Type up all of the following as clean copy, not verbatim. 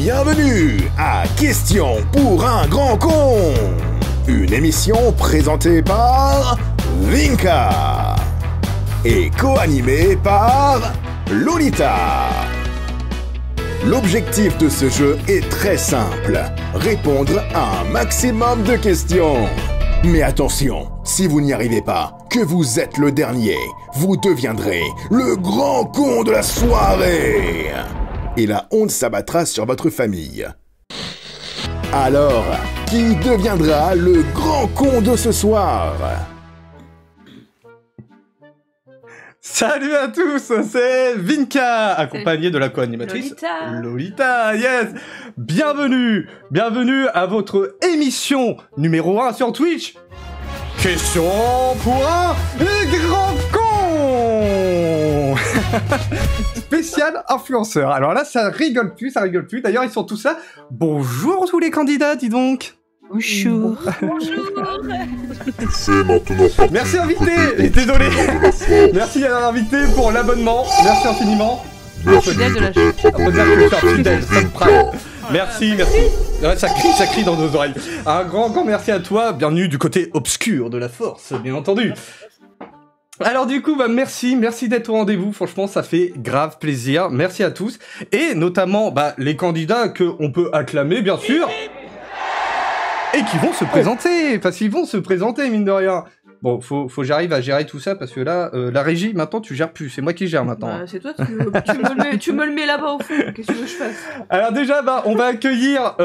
Bienvenue à Question pour un grand con, une émission présentée par Vinka et co-animée par Lolita. L'objectif de ce jeu est très simple, répondre à un maximum de questions. Mais attention, si vous n'y arrivez pas, que vous êtes le dernier, vous deviendrez le grand con de la soirée. Et la honte s'abattra sur votre famille. Alors, qui deviendra le grand con de ce soir? Salut à tous, c'est Vinka, accompagné de la co-animatrice Lolita, yes. Bienvenue à votre émission numéro 1 sur Twitch. Question pour un grand con. Spécial influenceur. Alors là, ça rigole plus. D'ailleurs, ils sont tous là. Bonjour tous les candidats, dis donc. Bonjour. C'est maintenant. Merci invité. Et désolé. Merci à l'invité pour l'abonnement. Merci infiniment. Merci Fidèle de la d'être On peut dire que je suis un fidèle, ça me prend. Merci. Ouais, ça crie dans nos oreilles. Un grand merci à toi. Bienvenue du côté obscur de la force, bien entendu. Alors du coup, merci d'être au rendez-vous. Franchement, ça fait grave plaisir. Merci à tous. Et notamment, les candidats qu'on peut acclamer, bien sûr. Et qui vont se présenter, parce qu'ils vont se présenter, mine de rien. Bon, faut que j'arrive à gérer tout ça, parce que là, la régie, maintenant, tu gères plus. C'est moi qui gère, maintenant. C'est toi, tu me le mets là-bas au fond. Qu'est-ce que tu veux que je fasse? Alors déjà, on va accueillir,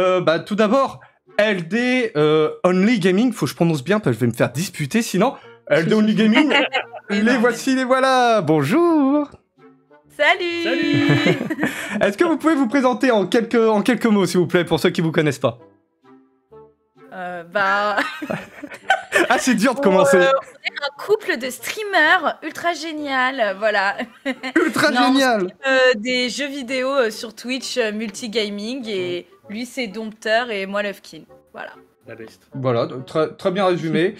tout d'abord, LD Only Gaming. Faut que je prononce bien, parce que je vais me faire disputer, sinon. LD Only Gaming, les voici, les voilà. Bonjour. Salut. Est-ce que vous pouvez vous présenter en quelques mots, s'il vous plaît, pour ceux qui vous connaissent pas? Ah, c'est dur de commencer. On est un couple de streamers ultra génial, voilà. Ultra génial. Des jeux vidéo sur Twitch multigaming et lui c'est Dompteur et moi Lovekin. Voilà. Voilà, très bien résumé.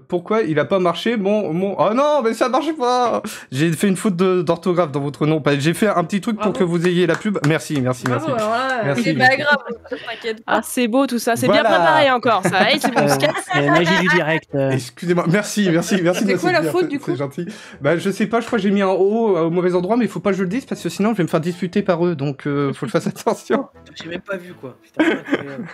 Pourquoi il a pas marché Oh non, mais ça marche pas. J'ai fait une faute d'orthographe dans votre nom. J'ai fait un petit truc pour que vous ayez la pub. Merci. Bravo, alors là, c'est pas grave, t'inquiète pas. Ah, c'est beau tout ça. C'est Voilà. bien préparé encore, ça. Hey, c'est bon, on se casse. C'est la magie du direct. Excusez-moi, merci. C'était quoi la faute, du coup? C'est gentil. Je sais pas, je crois que j'ai mis un O au mauvais endroit, mais il faut pas que je le dise parce que sinon je vais me faire disputer par eux, donc faut que je fasse attention. J'ai même pas vu quoi. Putain, incroyable.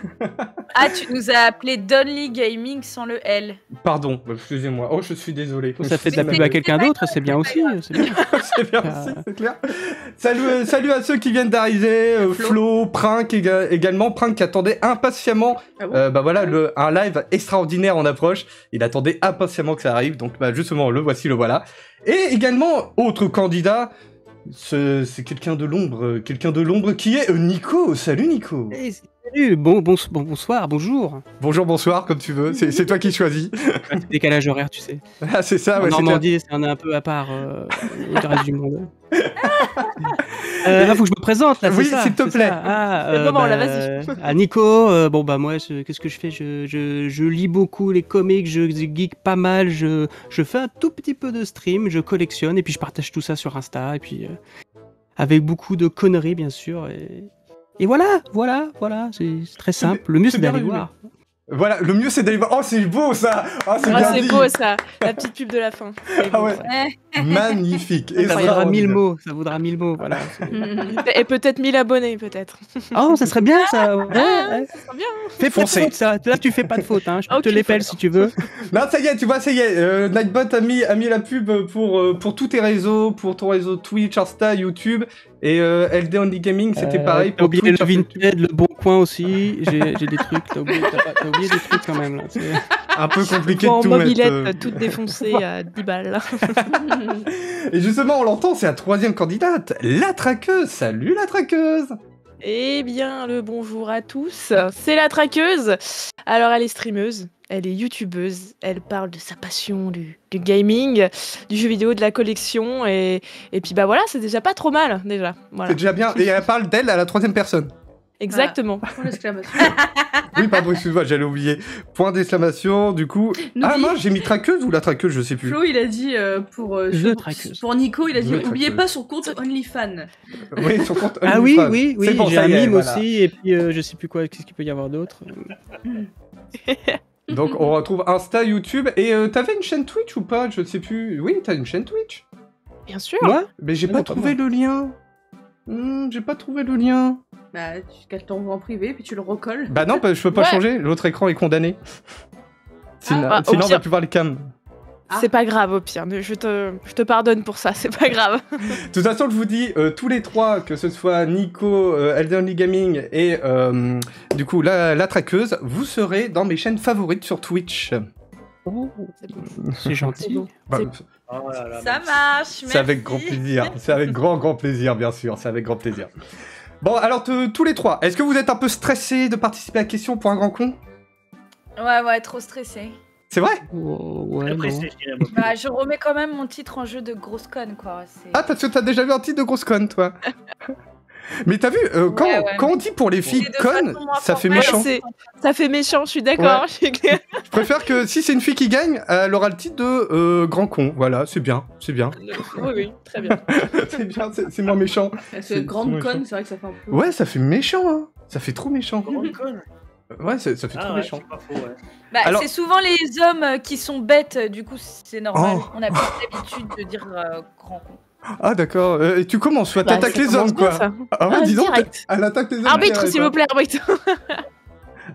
Ah, tu nous as appelé Donly Gaming sans le L. Pardon, excusez-moi. Oh, je suis désolé. Ça fait de la pub à quelqu'un d'autre, c'est bien aussi. C'est bien. C'est bien aussi, c'est clair. Salut à ceux qui viennent d'arriver, Flo, Prank également, Prank qui attendait impatiemment. Un live extraordinaire en approche. Il attendait impatiemment que ça arrive, donc justement le voilà. Et également autre candidat, c'est quelqu'un de l'ombre qui est Nico. Salut Nico. Hey, salut, bonsoir, bonjour. Bonsoir, comme tu veux. C'est toi qui choisis. Décalage horaire, tu sais. Ah, c'est ça. En Ouais, Normandie, c'est un peu à part du reste du monde. Faut que je me présente là. Oui, c'est ça, s'il te c'est plaît. ça. C'est le moment, là, vas-y. Nico, moi, qu'est-ce que je fais? Je lis beaucoup les comics, je geek pas mal, je fais un tout petit peu de stream, je collectionne et puis je partage tout ça sur Insta et puis avec beaucoup de conneries bien sûr et voilà, c'est très simple. Le mieux c'est d'aller voir. Voilà, le mieux c'est d'aller voir. Oh, c'est beau ça. Ah, c'est bien C'est dit. beau ça. La petite pub de la fin. Ah ouais. Magnifique. Ça vaudra 1000 mots, voilà. Et peut-être 1000 abonnés, peut-être. Oh, ça serait bien ça. Ouais. Ça serait bien. Fais pas de faute, ça. Là, tu fais pas de faute, hein. Je peux te l'épelle si tu veux. Non, ça y est, tu vois, Nightbot a mis la pub pour tous tes réseaux, pour ton réseau Twitch, Insta, YouTube. Et LD Only Gaming, c'était pareil. T'as oublié le Vinted, le Bon Coin aussi. J'ai des trucs. T'as oublié des trucs quand même là. C'est un peu compliqué en de tout mobilette, mettre. toute défoncée à 10 balles. Et justement, on l'entend, c'est la troisième candidate, la traqueuse. Salut la traqueuse. Eh bien, le bonjour à tous. C'est la traqueuse. Alors, elle est streameuse, elle est youtubeuse, elle parle de sa passion du gaming, du jeu vidéo, de la collection, et puis voilà, c'est déjà pas trop mal, déjà. Voilà. C'est déjà bien. Et elle parle d'elle à la troisième personne. Exactement. Point d'exclamation. Oui, pardon, excuse-moi, j'allais oublier. Point d'exclamation, du coup. Ah N'oublie- non, j'ai mis traqueuse ou la traqueuse, je sais plus. Flo, il a dit traqueuse. pour Nico, il a dit The n'oubliez traqueuse. pas son compte OnlyFans. Oui, son compte. Ah oui, OnlyFans. oui, C'est bon, j'ai ça un y est, mime voilà. aussi, et puis je sais plus quoi, qu'est-ce qu'il peut y avoir d'autre. Donc on retrouve Insta, YouTube, et t'avais une chaîne Twitch ou pas? Je sais plus. Oui, t'as une chaîne Twitch. Bien sûr. Moi Mais j'ai Ah pas non, pas trouvé le lien. J'ai pas trouvé le lien. Bah, tu t'envoies en privé, puis tu le recolles. Bah non, je peux pas Ouais. changer, l'autre écran est condamné. Sinon, Ah, sinon au on va pire. plus voir les cams. C'est pas grave au pire, je te pardonne pour ça, c'est pas grave. De toute façon, je vous dis, tous les trois, que ce soit Nico, Elden Ring Gaming et du coup la traqueuse, vous serez dans mes chaînes favorites sur Twitch. C'est bon. C'est gentil. bon. Bah, Oh là là, Ça marche, c'est avec grand plaisir, c'est avec grand plaisir, bien sûr, c'est avec grand plaisir. Bon, alors tous les trois, est-ce que vous êtes un peu stressés de participer à la question pour un grand con? Ouais, trop stressé. C'est vrai? Oh, ouais, très non. pressé, je dirais, moi. Bah, je remets quand même mon titre en jeu de grosse conne, quoi. Ah, parce que t'as déjà vu un titre de grosse conne, toi. Mais t'as vu, quand, Ouais. quand on dit pour les filles de connes, façon moins ça fait formelle. méchant. Ça fait méchant, je suis d'accord. Je préfère que si c'est une fille qui gagne, elle aura le titre de grand con. Voilà, c'est bien, c'est bien. Oui, très bien. C'est bien, c'est moins méchant. Parce C'est- que grande c'est conne, méchant. c'est vrai que ça fait un peu. Ouais, ça fait méchant, hein. Ça fait trop méchant. Grande conne. Ouais, ça fait Ah trop ouais, méchant. c'est pas faux, ouais. Bah, Alors- c'est souvent les hommes qui sont bêtes, du coup, c'est normal. Oh. On a pas l'habitude de dire grand con. Ah d'accord, et tu commences, toi, Bah, t'attaques ça les commence hommes, bien, quoi. ça. Ah ouais, dis donc, direct. elle attaque les hommes. Arbitre, direct, s'il quoi. vous plaît, arbitre.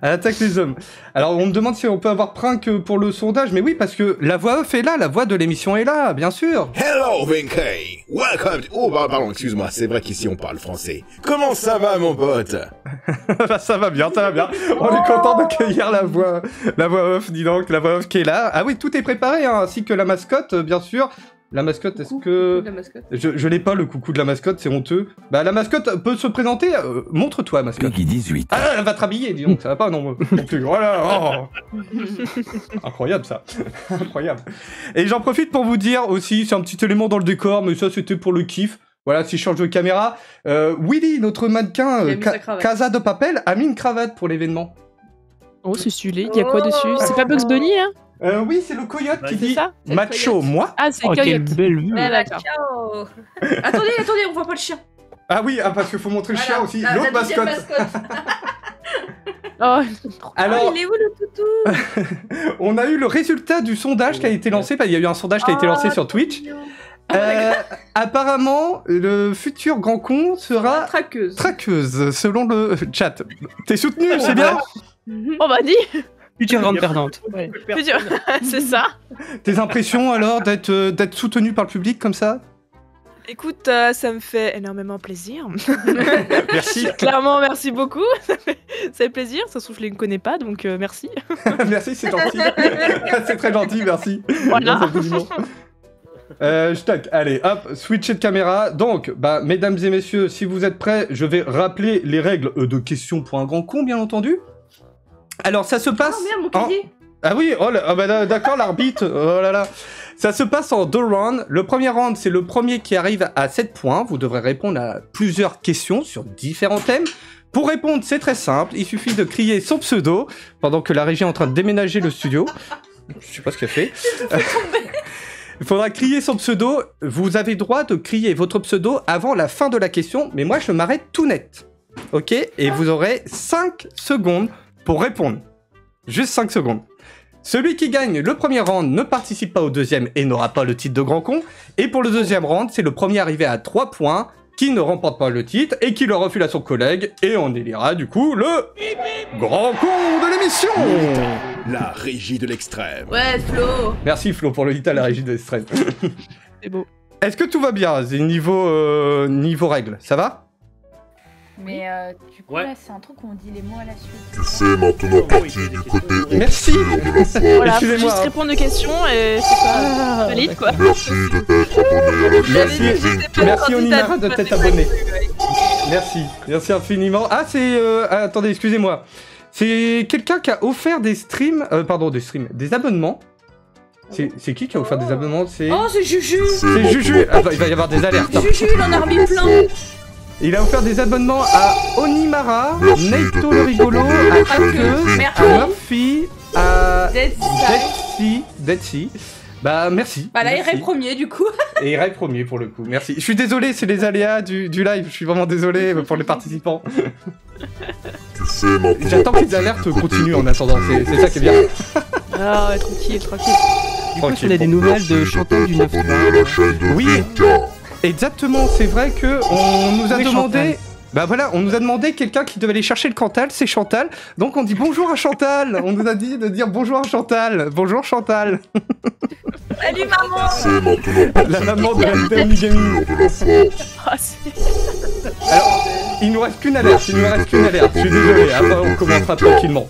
Elle attaque les hommes. Alors, on me demande si on peut avoir Prank pour le sondage, mais oui, parce que la voix off est là, la voix de l'émission est là, bien sûr. Hello, Vinkey! Welcome to... Oh, pardon, excuse-moi, c'est vrai qu'ici on parle français. Comment ça va, mon pote? Ça va bien, ça va bien. On est content d'accueillir la voix off, dis donc, la voix off qui est là. Ah oui, tout est préparé, hein, ainsi que la mascotte, bien sûr. La mascotte, est-ce Coucou, que... la mascotte. Je l'ai pas, le coucou de la mascotte, c'est honteux. Bah, la mascotte peut se présenter. Montre-toi, mascotte. Peggy 18. Ah, elle va te rhabiller, dis donc, ça va pas, non plus. Voilà, oh. Incroyable, ça. Incroyable. Et j'en profite pour vous dire aussi, c'est un petit élément dans le décor, mais ça, c'était pour le kiff. Voilà, si je change de caméra. Willy, notre mannequin Il a mis sa cravate. Casa de Papel, a mis une cravate pour l'événement. Oh, c'est stylé. Il y a quoi dessus? C'est pas Bugs Bunny, hein? Oui, c'est le coyote qui C'est dit ça? C'est le macho, coyote. moi. Ah, c'est Oh, quelle Coyote. belle vue. Ouais, Bah, d'accord. ciao. Attendez, on voit pas le chien. Ah oui, parce qu'il faut montrer le chien Voilà, aussi. la L'autre deuxième mascotte. Oh, Alors, Oh, il est où le toutou? on a eu le résultat du sondage qui a été lancé. Il y a eu un sondage qui a été lancé sur Twitch. Apparemment, le futur grand con sera Traqueuse. traqueuse, selon le chat. T'es soutenu, c'est bien? on m'a dit. Future grande perdante. Ouais. C'est ça. Tes impressions alors d'être soutenu par le public comme ça? Écoute, ça me fait énormément plaisir. Merci. Clairement, merci beaucoup. Ça fait plaisir. Ça se trouve, je les connais pas, donc merci. Merci, c'est gentil. C'est très gentil, merci. Voilà. Merci infiniment. Je tac, allez, hop, switcher de caméra. Donc, bah, mesdames et messieurs, si vous êtes prêts, je vais rappeler les règles de questions pour un grand con, bien entendu. Alors, ça se passe... Oh merde, mon en- cahier. Ah oui, oh là, ah bah, d'accord, l'arbitre, oh là là. Ça se passe en 2 rounds. Le premier round, c'est le premier qui arrive à 7 points. Vous devrez répondre à plusieurs questions sur différents thèmes. Pour répondre, c'est très simple. Il suffit de crier son pseudo pendant que la régie est en train de déménager le studio. Je sais pas ce qu'elle fait. Il faudra crier son pseudo. Vous avez droit de crier votre pseudo avant la fin de la question, mais moi, je m'arrête tout net. Ok? Et vous aurez 5 secondes pour répondre. Juste 5 secondes. Celui qui gagne le premier round ne participe pas au deuxième et n'aura pas le titre de grand con. Et pour le deuxième round, c'est le premier arrivé à 3 points qui ne remporte pas le titre et qui le refile à son collègue. Et on élira du coup le grand con de l'émission. La régie de l'extrême. Ouais, Flo. Merci Flo pour le hit à la régie de l'extrême. C'est beau. Est-ce que tout va bien? C'est niveau règles, ça va? Mais du coup, Ouais. là, c'est un truc où on dit les mots à la suite. Tu fais maintenant partie du côté Merci. obscur de la force. Voilà, faut Excusez-moi, juste hein. répondre aux questions et c'est pas valide, quoi. Merci de t'être abonné à la chaîne Merci. de Vinka. Merci Onimara de t'être abonné. Merci infiniment. Ah, c'est... attendez, excusez-moi. C'est quelqu'un qui a offert des streams... des abonnements. C'est qui a offert des abonnements? C'est... Oh, c'est Juju. C'est Juju. Ah bah, il va y avoir des alertes. Hein. Juju, il en a remis plein. Il a offert des abonnements à Onimara, Merci Neito de le rigolo, t'abonner à à la chaîne Hackeuse, Merci. à Murphy, à Dead Deadsy. Bah merci. Bah là, il merci. reste premier du coup. Et il reste premier pour le coup, merci. Je suis désolé, c'est les aléas du live, je suis vraiment désolé pour les participants. Tu sais maintenant J'attends que les partie alertes du côté continuent en obscur attendant, de c'est ça qui est bien. Ah, ouais, tranquille, tranquille. Du coup, Tranquille, on a des bon. nouvelles de Merci Chantal du t'être 9 abonné à la chaîne de Oui. Vinka. Exactement, c'est vrai que on nous a Oui, demandé. Chantal. Bah voilà, on nous a demandé quelqu'un qui devait aller chercher le Cantal, c'est Chantal. Donc on dit bonjour à Chantal. On nous a dit de dire bonjour à Chantal. Bonjour Chantal. Salut maman. Tu sais maintenant partie La maman du de la côté vidéo Gaming. obscur de la force. Ah, c'est... Alors, il nous reste qu'une alerte, il nous reste qu'une alerte. Je suis désolé, après on commencera tranquillement.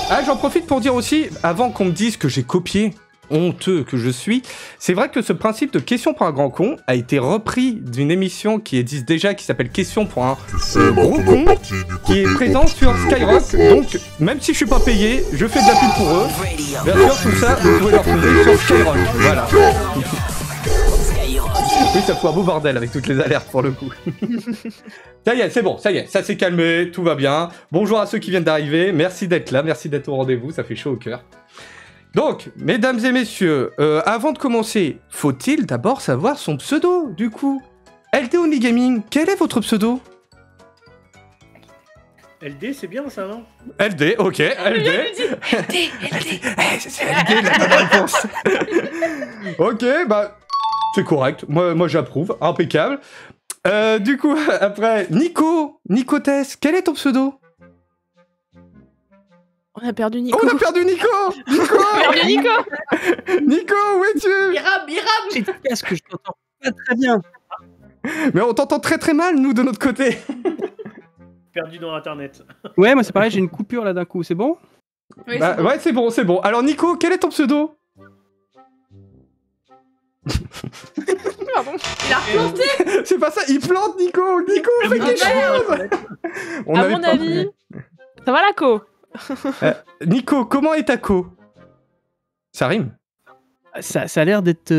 Ah, j'en profite pour dire aussi, avant qu'on me dise que j'ai copié, honteux que je suis, c'est vrai que ce principe de question pour un grand con a été repris d'une émission qui existe déjà, qui s'appelle Question pour un Tu sais gros maintenant con, partie du qui est côté présent sur obscur de la Skyrock. force. Donc, même si je suis pas payé, je fais de la pub pour eux. Bien sûr, tout ça, vous pouvez le retrouver sur Skyrock. Voilà. Oui, ça fout un beau bordel avec toutes les alertes pour le coup. Ça y est, c'est bon, ça y est, ça s'est calmé, tout va bien. Bonjour à ceux qui viennent d'arriver, merci d'être là, merci d'être au rendez-vous, ça fait chaud au cœur. Donc, mesdames et messieurs, avant de commencer, faut-il d'abord savoir son pseudo, du coup LD Only Gaming, quel est votre pseudo? LD, c'est bien ça, non? LD, ok, LD. C'est LD la bonne réponse. Ok, bah, c'est correct, moi j'approuve, impeccable. Du coup, après, Nico Tess, quel est ton pseudo? On a perdu Nico. On a perdu Nico. perdu Nico. Nico, où es-tu? Il rame. Qu'est-ce que je t'entends pas très bien. Mais on t'entend très très mal, nous, de notre côté. Perdu dans Internet. Ouais, moi c'est pareil, j'ai une coupure là d'un coup, c'est bon? Oui, Bah, c'est bon. ouais, c'est bon, c'est bon. Alors, Nico, quel est ton pseudo? Pardon. Il a replanté. C'est pas ça, il plante, Nico, fais quelque chose. On À avait mon pas avis, ça va la co? Nico, comment est ta co? Ça rime. Ça a l'air d'être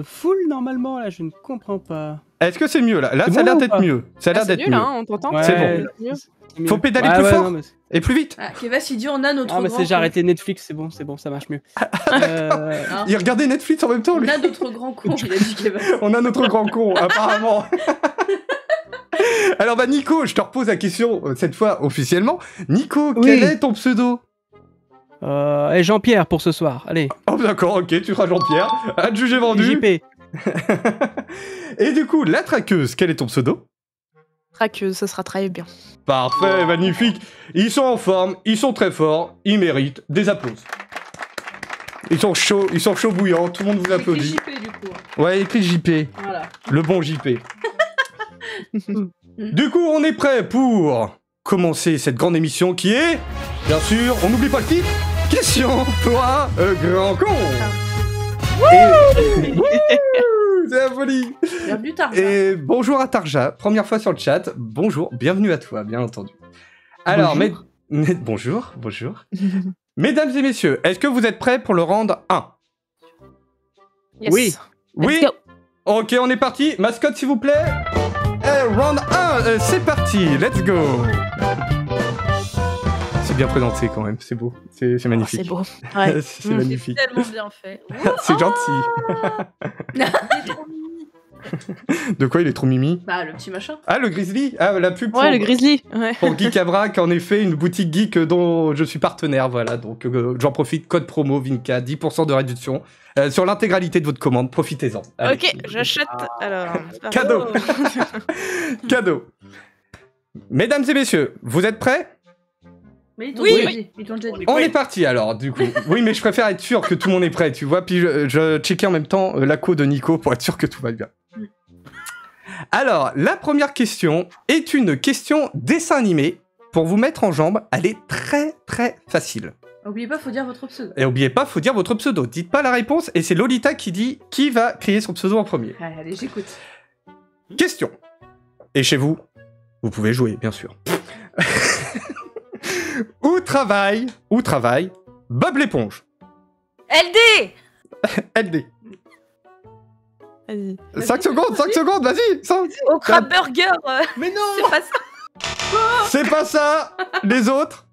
full normalement là, je ne comprends pas. Est-ce que c'est mieux là? Là, C'est ça a l'air bon ou d'être pas mieux. Ça a l'air Ah, c'est d'être nul, mieux. hein, on t'entend. Ouais, C'est bon. Mieux. c'est mieux. Faut pédaler Ouais, plus ouais, fort non, mais et plus vite. Ah, Kevas, il dit on a notre Ah, mais grand c'est j'ai con. arrêté Netflix, c'est bon, ça marche mieux. Hein. Il regardait Netflix en même temps, On lui. a notre grand con, il a dit Kevas. On a notre grand con, apparemment. Alors, bah, Nico, je te repose la question, cette fois officiellement. Nico, quel Oui. est ton pseudo? Et Jean-Pierre pour ce soir, allez. Oh, d'accord, ok, tu seras Jean-Pierre. À te juger vendu. JP. Et du coup, la traqueuse, quel est ton pseudo? Traqueuse, ça sera très bien. Parfait, magnifique. Ils sont en forme, ils sont très forts, ils méritent des applaudissements. Ils sont chauds bouillants, tout le monde vous Écrit applaudit. JP du coup. Ouais, écrit JP, Voilà. le bon JP. Du coup, on est prêt pour commencer cette grande émission qui est, bien sûr, on n'oublie pas le titre, Question pour un grand con. Et... Wouh, c'est la folie. Bienvenue Tarzan. Et bonjour à Tarja, première fois sur le chat. Bonjour, bienvenue à toi, bien entendu. Alors, Bonjour. bonjour. Mesdames et messieurs, est-ce que vous êtes prêts pour le round 1? Yes. Oui. Oui. Let's go. Ok, on est parti. Mascotte, s'il vous plaît. Round 1, c'est parti. Let's go. C'est bien présenté quand même, c'est beau. C'est Oh, magnifique. c'est beau. Ouais. C'est Mm. magnifique. Tellement bien fait. C'est gentil. De quoi il est trop mimi? Bah, le petit machin. Ah, le Grizzly. Ah, la pub pour, Ouais, le grizzly. Ouais. pour Geek Abrac, en effet, une boutique geek dont je suis partenaire. Voilà, donc j'en profite. Code promo Vinka, 10% de réduction sur l'intégralité de votre commande. Profitez-en. Allez. Ok, j'achète. Alors. Cadeau. Cadeau. Mesdames et messieurs, vous êtes prêts? Mais ils t'ont Oui. déjà dit. Ils t'ont déjà dit. On est parti alors, du coup. Oui, mais je préfère être sûr que tout le monde est prêt, tu vois. Puis je checkais en même temps la co de Nico pour être sûr que tout va bien. Alors, la première question est une question dessin animé. Pour vous mettre en jambe, elle est très très facile. Oubliez pas, faut dire votre pseudo. Et oubliez pas, faut dire votre pseudo. Dites pas la réponse et c'est Lolita qui dit qui va crier son pseudo en premier. Allez, j'écoute. Question. Et chez vous, vous pouvez jouer, bien sûr. Où travaille Bob l'éponge? LD. LD. Vas-y. 5 secondes, vas-y. 5. Au Crab Burger. Mais non, C'est pas ça. c'est pas ça. Les autres,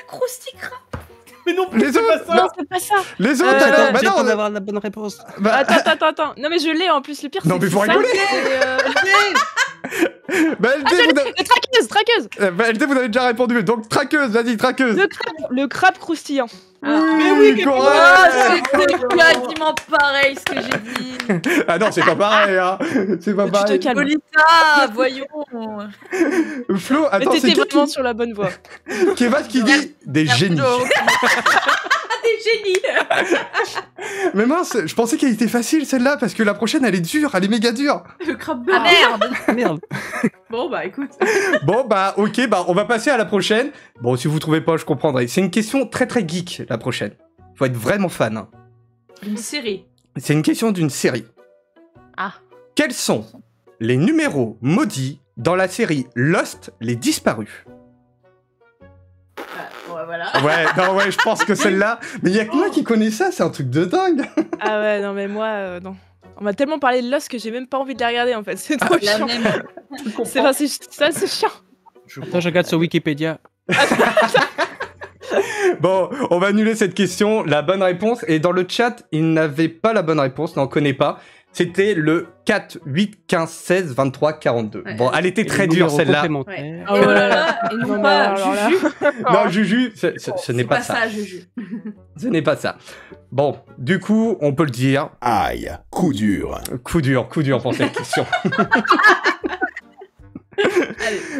Krusty Krab. Mais non plus, Les c'est autres, pas Non, ça. c'est pas ça. les autres. Attends, alors, bah J'attends non, d'avoir la bonne réponse. bah, Attends. Non mais je l'ai en plus, le pire Non, c'est mais faut ça, rigoler. bah, LD, vous avez... Traqueuse. bah, LD, vous avez déjà répondu. Donc traqueuse, vas-y, traqueuse. Le crabe croustillant. Mais oui, Oh, correct. c'était quasiment pareil ce que j'ai dit. Ah non, c'est pas pareil, hein. C'est pas Tu te pareil. calmes. Lolita, voyons. Flo, Mais attends, c'est t'étais qui vraiment sur la bonne voie. Kevas qui dit des génies. Des génies. Mais mince, je pensais qu'elle était facile celle-là parce que la prochaine elle est dure, elle est méga dure. Le crabe Ah burger. merde. Merde. Bon, bah écoute. Bon bah ok, bah on va passer à la prochaine. Bon, si vous trouvez pas, je comprendrai. C'est une question très très geek la prochaine. Faut être vraiment fan. Hein. Une série. C'est une question d'une série. Ah. Quels sont les numéros maudits dans la série Lost, les disparus? Bon, bah, voilà. Ouais, non ouais, je pense que celle-là. Mais il y a que moi qui connais ça, c'est un truc de dingue. Ah ouais, non mais moi, non. On m'a tellement parlé de Lost que j'ai même pas envie de la regarder en fait. C'est trop La chiant. même. C'est chiant. Attends, je regarde sur Wikipédia. Bon, on va annuler cette question. La bonne réponse, et dans le chat, il n'avait pas la bonne réponse, n'en connaît pas. C'était le 4, 8, 15, 16, 23, 42. Ouais. Bon, elle était Et très les dure numéros celle-là. complémentaires. Ouais. Ah Et ouais. voilà, et non Non, mais pas alors là- Juju. Non, Juju, ce n'est pas ça. Juju. Ce n'est pas ça. Bon, du coup, on peut le dire. Aïe, coup dur. Coup dur pour cette question.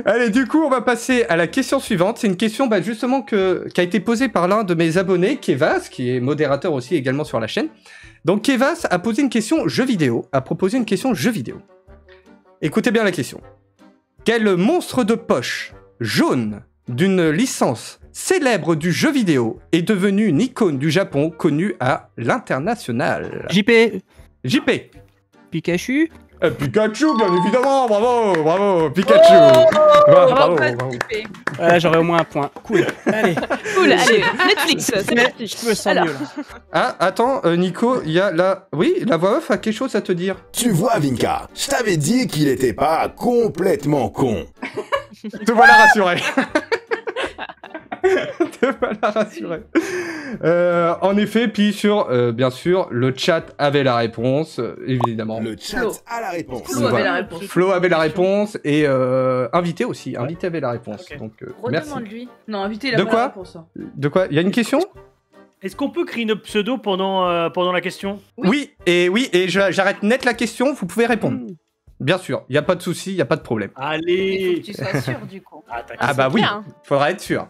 Allez, du coup, on va passer à la question suivante. C'est une question bah, justement qui a été posée par l'un de mes abonnés, Kevas, qui est modérateur aussi également sur la chaîne. Donc Kevas a posé une question jeu vidéo, a proposé une question jeu vidéo. Écoutez bien la question. Quel monstre de poche jaune d'une licence célèbre du jeu vidéo est devenu une icône du Japon connue à l'international? JP, JP. Pikachu. Pikachu, bien évidemment, bravo, Pikachu. Bravo, pas bravo. typé. Voilà, j'aurais au moins un point. Cool. Allez. Cool, allez, Netflix, c'est Netflix. Je me sens Alors. mieux là. Ah, attends, Nico, il y a la... Oui, la voix off a quelque chose à te dire. Tu vois, Vinka, je t'avais dit qu'il était pas complètement con. Te voilà rassuré. Te voilà rassuré. En effet, puis bien sûr, le chat avait la réponse, évidemment. Le chat Flo. a la réponse. Flo avait la réponse. Flo avait la réponse et Invité aussi. Invité avait la réponse. Ok. Donc, merci. Redemande-lui. Non, invité, il a De pas quoi la réponse. hein. De quoi? Il y a une question? Est-ce qu'on peut créer notre pseudo pendant la question? Oui, et j'arrête net la question, vous pouvez répondre. Bien sûr, il n'y a pas de souci, il n'y a pas de problème. Il faut Allez. que tu sois sûr du coup. Ah, t'inquiète. Ah bah oui, clair, hein. faudra être sûr.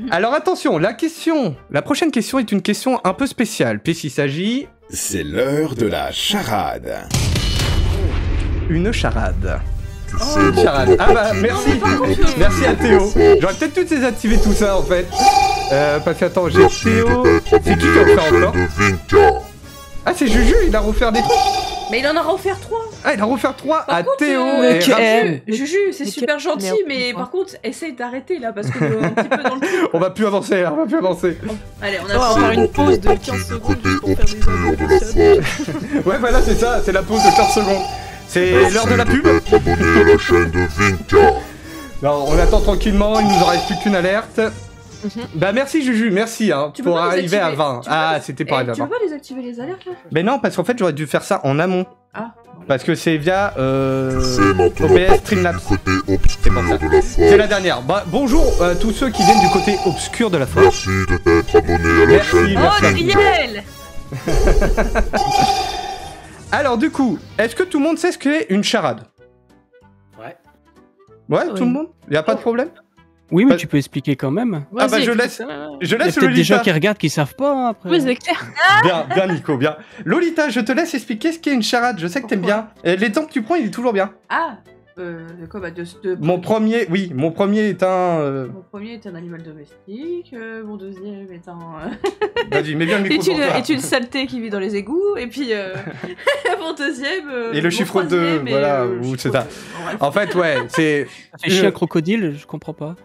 Alors attention, la prochaine question est une question un peu spéciale, puisqu'il s'agit C'est l'heure de la charade. une charade. Tu sais Une charade. maintenant. Ah bah merci, merci à Théo. J'aurais peut-être dû désactiver tout ça en fait. Parce que attends, j'ai Merci Théo. de t'être C'est qui abonné qui à en la fait chaîne encore de Vinka. Ah c'est Juju, il a refaire des trucs. Mais il en aura offert 3. Ah il a refaire 3 Par à contre, Théo mais et que- Raph. Juju, c'est mais super que- gentil, mais mais on- par contre, essaye d'arrêter là, parce que un petit peu dans le truc. On va plus avancer, on va plus avancer. Allez, on On va a faire une maintenant pause de le 15 secondes côté juste pour faire des obscur de la force. Ouais voilà c'est ça, c'est la pause de 15 secondes. C'est l'heure de la pub. Merci d'être abonné à la chaîne de Vinka. Non, on attend tranquillement, il nous en reste plus qu'une alerte. Bah merci Juju, merci hein, Tu peux pour pas arriver à désactiver- 20. tu peux Ah pas- c'était pour arriver à Tu 20. veux pas désactiver les alertes là? Mais non, parce qu'en fait j'aurais dû faire ça en amont. Ah. Parce que c'est via Tu sais maintenant OBS Streamlabs. le côté C'est pour ça. obscur de la C'est force. la dernière. Bah, bonjour à tous ceux qui viennent du côté obscur de la force. Merci de t'être abonné à la Merci, chaîne merci. Oh, de Vinka. Driel. Alors du coup, est-ce que tout le monde sait ce qu'est une charade? Ouais. Ouais, Oui. tout le monde? Y a pas de problème? Oui, mais Bah- tu peux expliquer quand même. Ah bah Vas-y, je écoute, laisse, ouais, ouais. je Il y a laisse peut-être des gens Lolita. qui regardent qui savent pas hein, après. Oui, c'est clair. Bien, Nico, bien. Lolita, je te laisse expliquer ce qu'est une charade. Je sais que t'aimes bien. Et l'exemple que tu prends, il est toujours bien. Ah de quoi bah de Mon premier est un... Mon premier est un animal domestique, mon deuxième est un... Vas-y, mets bien le micro devant toi. est une saleté qui vit dans les égouts, et puis mon deuxième... Et le mon chiffre troisième 2, est, voilà, le ou chiffre c'est ça. 2. Bon, bref. En fait, ouais, c'est... Ça fait chier un crocodile, je comprends pas.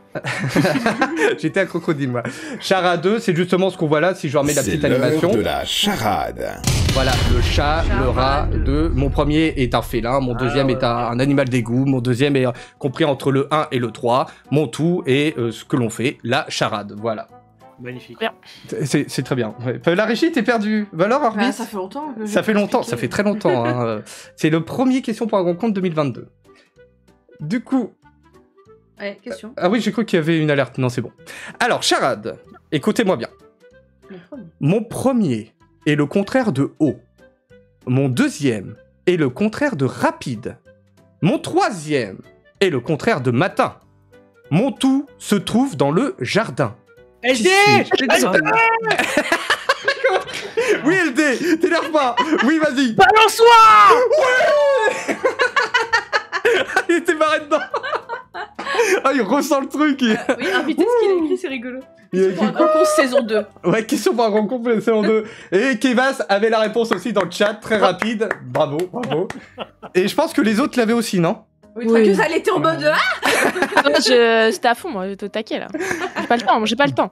J'étais un crocodile, moi. Charade, c'est justement ce qu'on voit là, si je remets la C'est petite l'heure animation. de la charade. Voilà, le chat, le rat, mon premier est un félin, mon deuxième est un animal d'égout, mon deuxième est compris entre le 1 et le 3, mon tout est ce que l'on fait, la charade, voilà. Magnifique. C'est très bien. Ouais. La régie, t'es perdu. Alors, Orbis Bah, ça fait longtemps. que Ça j'ai fait pas longtemps, expliqué. ça fait très longtemps. Hein. C'est le premier question pour un grand compte 2022. Du coup... Ouais, question. Ah oui, j'ai cru qu'il y avait une alerte. Non, c'est bon. Alors, charade, écoutez-moi bien. Le premier. Mon premier est le contraire de haut. Mon deuxième est le contraire de rapide. Mon troisième est le contraire de matin. Mon tout se trouve dans le jardin. LD Oui, LD, t'énerve pas. Oui, vas-y. Balançoire Il était barré dedans. Ah, il ressent le truc. Oui, invité, ce qu'il a écrit, c'est rigolo. Il a Pour un écrit quoi? concours saison 2. Ouais, question pour un grand compte saison 2. Et Kevas avait la réponse aussi dans le chat, très rapide. Bravo, bravo. Et je pense que les autres l'avaient aussi, non? Oui, Oui. Traqueuse, elle était en mode J'étais à fond, moi, j'étais au taquet là. J'ai pas le temps, j'ai pas le temps.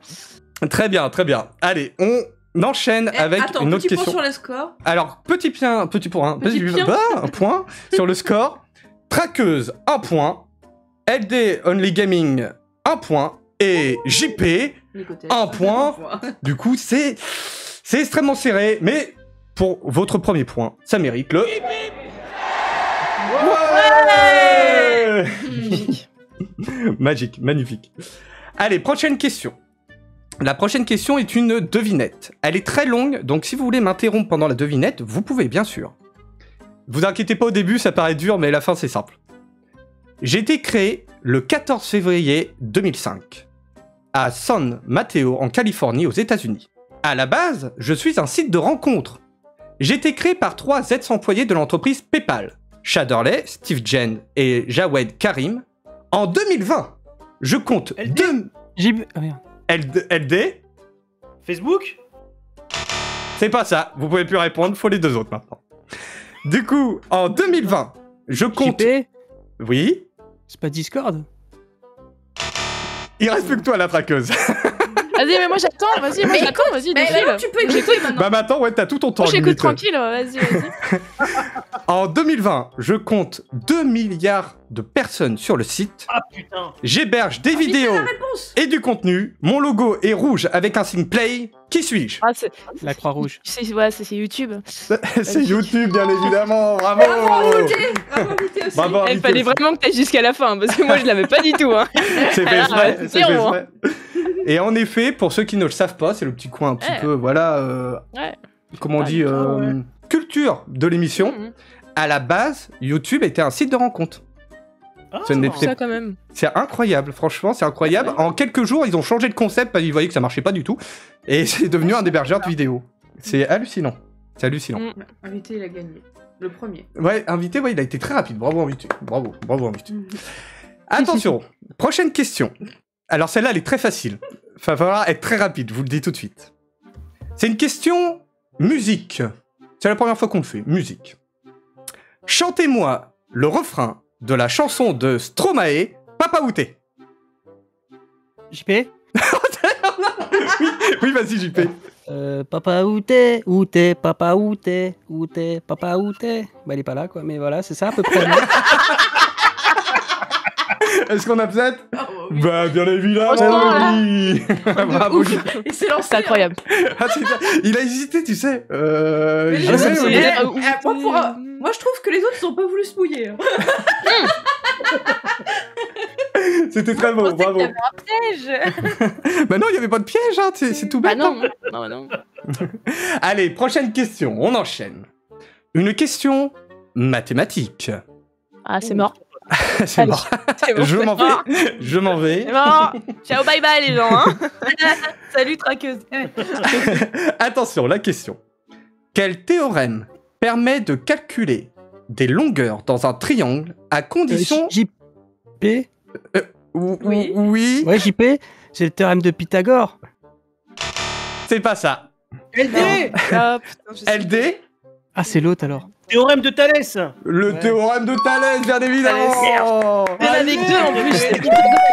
Très bien, très bien. Allez, on enchaîne avec Attends, une autre petit point question. sur le score. Alors, petit point, un point sur le score. Traqueuse, 1 point. LD Only Gaming, 1 point. Et JP, Nicotèche. 1 point. Du coup, c'est extrêmement serré, mais pour votre premier point, ça mérite le... Ouais Magique, magnifique. Allez, prochaine question. La prochaine question est une devinette. Elle est très longue, donc si vous voulez m'interrompre pendant la devinette, vous pouvez, bien sûr. Vous inquiétez pas au début, ça paraît dur, mais la fin, c'est simple. J'ai été créé le 14 février 2005 à San Mateo, en Californie, aux États-Unis. À la base, je suis un site de rencontre. J'ai été créé par 3 ex-employés de l'entreprise PayPal, Shaderley, Steve Jen et Jawed Karim. En 2020, je compte LD? 2... Ah, merde. LD? Facebook? C'est pas ça, vous pouvez plus répondre, faut les deux autres maintenant. Du coup, en 2020, je compte... JP, Oui? c'est pas Discord? Il reste plus que toi, la traqueuse. Vas-y, mais moi j'attends, vas-y, Mais défile. maintenant, tu peux écouter maintenant. Bah maintenant, ouais, t'as tout ton temps. Moi j'écoute limite. tranquille, vas-y. En 2020, je compte 2 milliards de personnes sur le site. Ah putain. J'héberge des vidéos Réponse. et du contenu. Mon logo est rouge avec un signe play. Qui suis-je? Ah, c'est La Croix-Rouge. ouais, c'est YouTube. C'est YouTube, bien évidemment. Bravo. Bravo, invité aussi. Bravo, Il invité fallait aussi. vraiment que t'ailles jusqu'à la fin, parce que moi je l'avais pas du tout. Hein. C'est fait Alors, exprès, c'est fait zéro, exprès. Et en effet, pour ceux qui ne le savent pas, c'est le petit coin un petit Ouais. peu, voilà, Ouais. comment on Pas dit, du tout, ouais. culture de l'émission. Mhm. À la base, YouTube était un site de rencontre. Ah. Ce n'était- Ça quand même. C'est incroyable, franchement, c'est incroyable. En quelques jours, ils ont changé de concept parce qu'ils voyaient que ça marchait pas du tout. Et c'est devenu un hébergeur de vidéos. C'est hallucinant. C'est hallucinant. Mm. Invité, il a gagné. Le premier. Ouais, invité, ouais, il a été très rapide. Bravo, invité. Bravo, bravo, invité. Attention, prochaine question. Alors celle-là, elle est très facile. Va falloir être très rapide, je vous le dis tout de suite. C'est une question musique. C'est la première fois qu'on le fait, musique. Chantez-moi le refrain de la chanson de Stromae, Papa Outé. JP? Oui, vas-y, JP. Papa où t'es, papa où t'es, papa où t'es. Bah il est pas là quoi, mais voilà, c'est ça à peu près. Est-ce qu'on a peut-être Oh, oui. Bah, bien évidemment, Franchement, oui. Bravo, Ouf. JP. Et c'est lancé. C'est incroyable. Ah, il a hésité, tu sais. Mais JP, je sais, ou mais- non Moi, je trouve que les autres, ils ont pas voulu se mouiller. hein. C'était très beau, bravo. Bah non, il n'y avait pas de piège, hein, c'est tout Bah bête. hein. non, non. Allez, prochaine question, on enchaîne. Une question mathématique. Ah, c'est mort. C'est Allez, mort. C'est bon, Je c'est m'en mort. vais. Je m'en vais. C'est mort. Ciao, bye bye les gens. Hein. Salut, traqueuse. Attention, la question. Quel théorème permet de calculer des longueurs dans un triangle à condition... JP? Oui. Oui, Ouais, JP, c'est le théorème de Pythagore. c'est pas ça. LD. Ah, putain, je sais. LD, Ah, c'est l'autre alors. Théorème de Thalès. Le théorème de Thalès, bien évidemment. Il y en avait deux en plus. C'est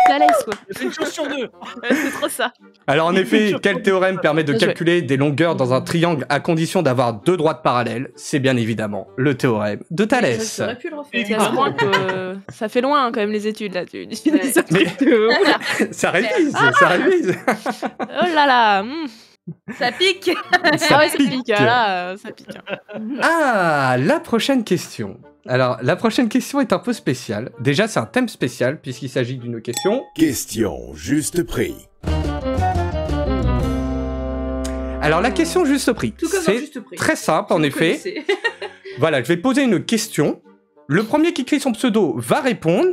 Thalès, quoi. C'est une chose sur deux. C'est trop ça. Alors en effet, quel théorème permet de calculer des longueurs dans un triangle à condition d'avoir deux droites parallèles? C'est bien évidemment le théorème de Thalès. J'aurais pu le refaire. C'est à ce point que ça fait loin hein, quand même les études là. Tu dis Ouais. ça Mais- truc de- Oula. Ça révise, ça révise. Oh là là. Ça pique. Ah ouais, ça pique. Là, ça pique. Ah, la prochaine question. Alors, la prochaine question est un peu spéciale. Déjà, c'est un thème spécial puisqu'il s'agit d'une question. Question juste prix. Alors, la question juste prix, Tout comme dans c'est Juste Prix. très simple en Vous effet. connaissez. Voilà, je vais poser une question. Le premier qui écrit son pseudo va répondre.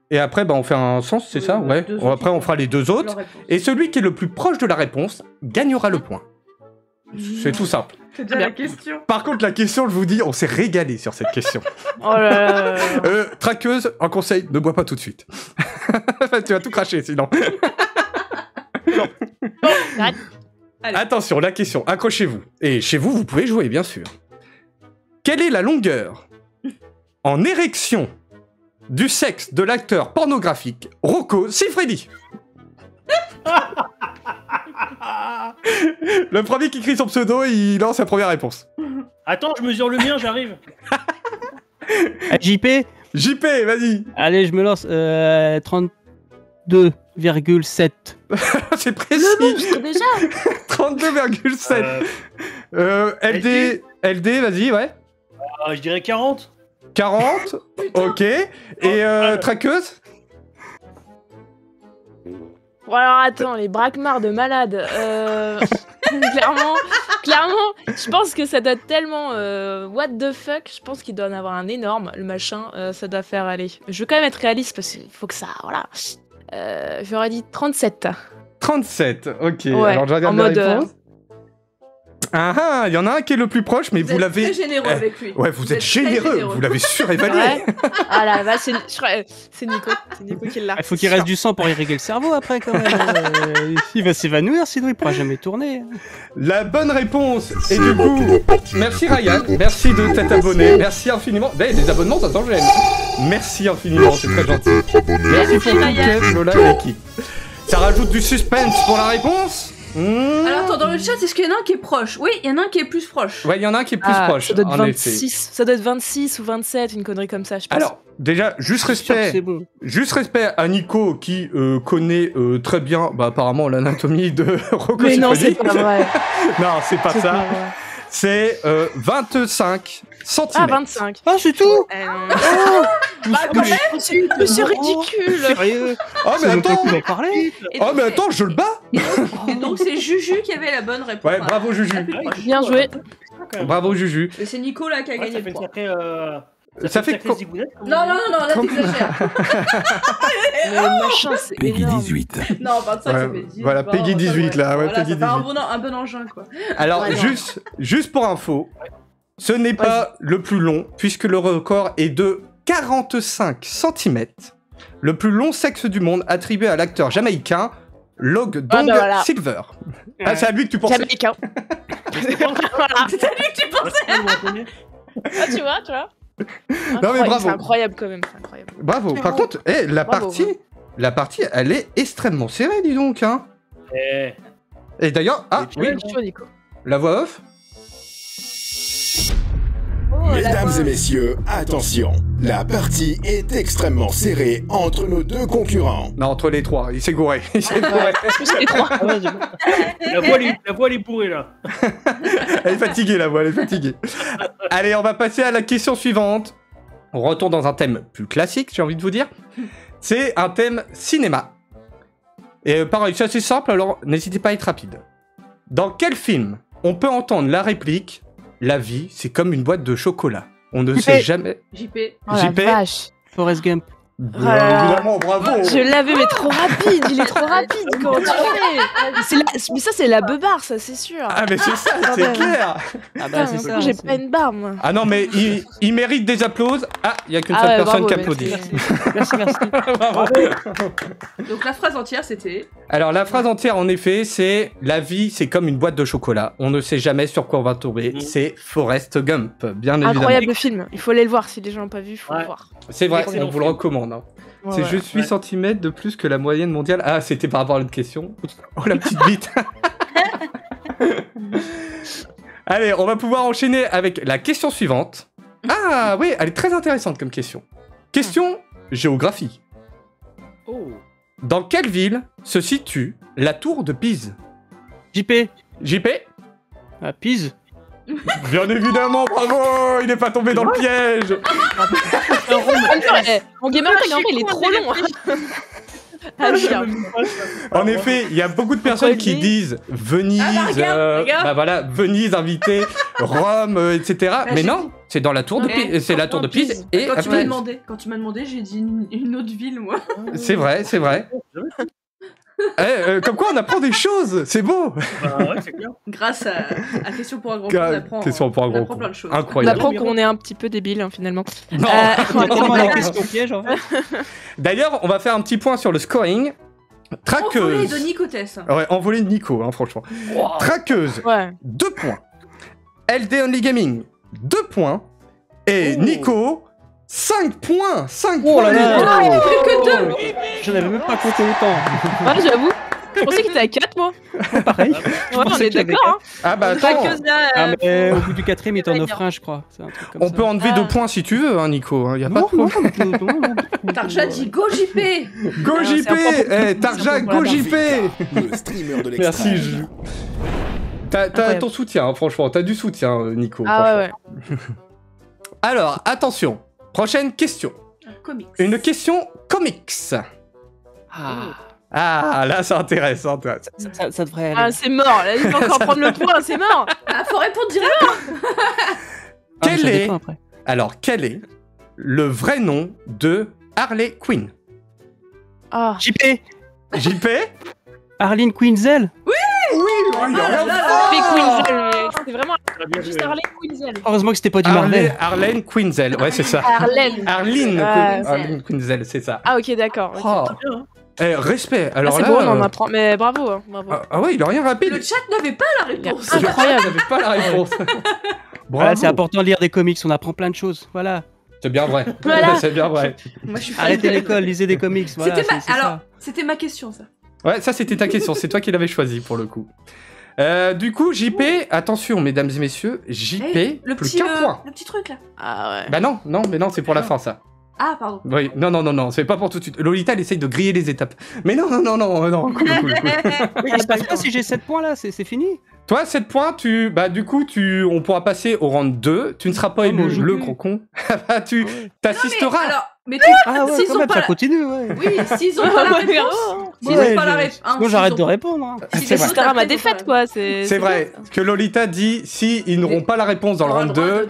Et après, bah, on fait un sens, c'est ça? Ouais. deux Après, on fera les deux autres. Leur réponse. Et celui qui est le plus proche de la réponse gagnera le point. C'est tout simple. C'est déjà la question. Par contre, la question, je vous dis, on s'est régalé sur cette question. Oh là là. Traqueuse, un conseil, ne bois pas tout de suite. Tu vas tout cracher sinon. Arrête. Allez. Attention, la question, accrochez-vous. Et chez vous, vous pouvez jouer, bien sûr. Quelle est la longueur en érection du sexe de l'acteur pornographique Rocco Siffredi? Le premier qui crie son pseudo, il lance sa première réponse. Attends, je mesure le mien, j'arrive. JP, JP, vas-y. allez, je me lance 32,7. C'est précis. Le monstre déjà. 32,7. LD, vas-y, ouais. Je dirais 40. 40, ok. Et traqueuse? Bon alors attends, les braquemars de malades. Clairement, je pense que ça doit être tellement what the fuck. Je pense qu'il doit en avoir un énorme, le machin. Ça doit faire aller. Je veux quand même être réaliste parce qu'il faut que ça, voilà. J'aurais dit 37. 37, ok. Ouais, Alors je regarde en la mode, réponse. Ah, il y en a un qui est le plus proche, mais vous êtes l'avez. très généreux avec lui. Ouais, vous êtes très généreux, vous l'avez surévalué. Ouais. Ah là, bah, c'est Nico. C'est Nico qui l'a. Il faut qu'il reste du sang pour irriguer le cerveau après quand même. Il va s'évanouir sinon il pourra jamais tourner. La bonne réponse, et C'est du coup, maintenant parti. merci Ryan, merci de t'être abonné, merci infiniment. Ben, les abonnements, ça s'en gêne. Merci infiniment, c'est très gentil. d'être abonné à la Merci pour tout, Ryan. Kev, Lola et l'équipe. Ça rajoute du suspense pour la réponse. Alors attends, dans le chat, est-ce qu'il y en a un qui est proche? Oui, il y en a un qui est plus proche. Ouais, il y en a un qui est plus Ah, proche, ça doit être en 26. effet. Ça doit être 26 ou 27, une connerie comme ça, je pense. Alors, déjà, juste respect. C'est bon. Juste respect à Nico qui connaît très bien, bah, apparemment, l'anatomie de Rocco mais non, Siffredi. c'est pas vrai. Non, c'est pas C'est pas ça. vrai. C'est 25 cm. Ah, 25. Ah c'est tout. Bah, quand même, c'est ridicule. Sérieux. Oh, mais Ça vaut pas le attends. coup d'en parler. Et Oh, donc, mais attends, je le bats. et donc c'est Juju qui avait la bonne réponse. Ouais, bravo, Juju. La plus proche. Bien joué. Bravo, Juju. Et c'est Nicolas qui a Ouais, gagné ça le fait une point. sacrée. Ça fait sacrée quoi zigounette, comme Non, on dit. non, non, là t'exagères. Le machin, c'est Peggy énorme. 18. Non, 25 ça Ouais, fait 10. voilà, bon, Peggy ça, 18, là, ouais, voilà, Peggy ça fait 18. un bon engin, quoi. Alors, Ouais, non. juste pour info, ce n'est pas le plus long, puisque le record est de 45 cm. Le plus long sexe du monde attribué à l'acteur jamaïcain Log Dong bah voilà. Silver. Ah, c'est à lui que tu pensais. Jamaïcain. Voilà. C'est à lui que tu pensais. Ah, vous m'entendez Ah, tu vois. Non, mais bravo. C'est incroyable quand même, c'est incroyable. Bravo. Par contre, la Bravo, partie, elle est extrêmement serrée, dis donc. Hein. Eh, Et d'ailleurs, ah Et oui, Tu vois, Nico. la voix off. Mesdames et messieurs, attention. La partie est extrêmement serrée entre nos deux concurrents. Non, entre les trois, il s'est gouré. Il s'est gouré. Plus les trois. Ah ouais, la voix elle est bourrée là. Elle est fatiguée, la voix, elle est fatiguée. Allez, on va passer à la question suivante. On retourne dans un thème plus classique, j'ai envie de vous dire. C'est un thème cinéma. Et pareil, c'est assez simple, alors n'hésitez pas à être rapide. Dans quel film on peut entendre la réplique « La vie, c'est comme une boîte de chocolat ». On ne sait jamais... JP. Oh la JP. vache. Forrest Gump. Évidemment, bravo. Je l'avais, mais trop rapide, il est trop rapide, comment tu fais Mais ça, c'est la beubare, ça, c'est sûr. Ah, mais c'est ça, c'est clair. Ah bah c'est Putain, ça. j'ai pas une barbe, moi. Ah non, mais il mérite des applaudissements. Ah, il y a qu'une seule ouais, personne bravo, qui mais applaudit. Merci. Bravo. Donc la phrase entière, c'était. Alors, la phrase entière, en effet, c'est « La vie, c'est comme une boîte de chocolat. On ne sait jamais sur quoi on va tomber. » C'est Forrest Gump, bien évidemment. Incroyable film, il faut aller le voir, si les gens n'ont pas vu, il faut le voir. C'est vrai, Excellent on vous le film. recommande. Hein. Ouais, C'est ouais. je suis centimètres de plus que la moyenne mondiale. Ah, c'était par rapport à l'autre question. Oh, la petite bite. Allez, on va pouvoir enchaîner avec la question suivante. Ah oui, elle est très intéressante comme question. Question géographie. Oh. Dans quelle ville se situe la tour de Pise? JP, JP? à Pise. Bien évidemment, bravo. Il n'est pas tombé dans le piège. Mon gamer tag, en vrai, il est trop long. Ah, je viens. En effet, il y a beaucoup de personnes qui disent Venise, regarde. bah voilà, Venise invité, Rome, etc. Mais j'ai non, c'est dans la tour de Pise, c'est la tour de Pise et Quand à tu m'as Pise. demandé, j'ai dit une autre ville, moi. C'est vrai, c'est vrai. Comme quoi on apprend des choses, c'est beau. Bah ouais, c'est clair. Grâce à Question pour un grand coup, on apprend, Question pour un on gros apprend coup. plein de choses. On Incroyable. apprend qu'on est un petit peu débile, hein, finalement. Non. Il y a tellement la question piège en fait. D'ailleurs, on va faire un petit point sur le scoring. Envolée Traqueuse. de Nicotès. Ouais, envolée de Nico, hein, franchement. Traqueuse, Ouais. 2 points. LD Only Gaming, 2 points. Et Nico, 5 points. 5 Oh points. là là. Nico. Je n'avais même pas compté autant. Ouais, j'avoue. Je pensais qu'il était à 4, moi. Pareil. Ouais, on pensais est qu'il y avait d'accord, hein. Ah bah Pas attends, que ça. Ah mais au bout du quatrième, il t'en ça va offre un, je crois. C'est un truc comme on ça. peut enlever 2 points si tu veux, hein, Nico. Hein, y a pas de Non, problème. non. Tarja dit Go JP. Go Non, JP. c'est un point pour- Eh, c'est Tarja, un point pour go la JP. Le streamer de l'extrême. Merci. T'as Incroyable. ton soutien, hein, franchement. T'as du soutien, Nico. Ah ouais, ouais. Alors, attention. Prochaine question. Comics. Une question comics. Ah, Ah, là, ça intéresse. ça devrait Ah, aller. c'est mort, là, il va encore prendre le point, c'est mort. Ah, faut répondre directement. Quel ça est- dépend après. Alors, quel est le vrai nom de Harley Quinn? Ah, JP, JP? Arlene Quinzel. Oui, Harley Quinzel, c'est vraiment Bien juste joué. Harley Quinzel. Heureusement que c'était pas du Marvel. Arlene Quinzel, ouais, c'est ça. Arlène. Arlene, Ouais, Arlene Quinzel, c'est ça. Ah, ok, d'accord. ok. Oh. Respect. Ah, Alors c'est là, bon, on en apprend. Mais bravo, hein, bravo. ah ouais, il a rien rapide. Le chat n'avait pas la réponse. Il a- Incroyable. J'avais pas la réponse. Voilà, Bravo. c'est important de lire des comics, on apprend plein de choses. Voilà. C'est bien vrai. Voilà. C'est bien vrai. Moi, je suis fan Arrêtez de- l'école, lisez des comics. Voilà, C'était c'est alors, ça. c'était ma question, ça. Ouais, ça c'était ta question. C'est toi qui l'avais choisi pour le coup. Du coup, JP, attention, mesdames et messieurs, JP, Hey, le plus petit, qu'un point. le petit truc là. Ah ouais. Bah non, mais non, c'est pour la fin ça. Ah, pardon. Oui, non, c'est pas pour tout de suite. Lolita, elle essaye de griller les étapes. Mais non, cool. Oui, il se passe pas si j'ai 7 points là, c'est fini. Toi, 7 points, du coup, on pourra passer au round 2. Tu ne seras pas Oh, élu mon Dieu. le gros con. Bah, tu t'assisteras. Alors, mais Ah ouais, S'ils quand ont même, pas ça la- continue, ouais. oui, s'ils ont pas la réponse. S'ils Ouais, ont pas la je- réponse. Sinon j'arrête de répondre. hein. C'est vrai. C'était ma défaite, quoi. C'est vrai que Lolita dit si ils n'auront pas la réponse dans le round 2,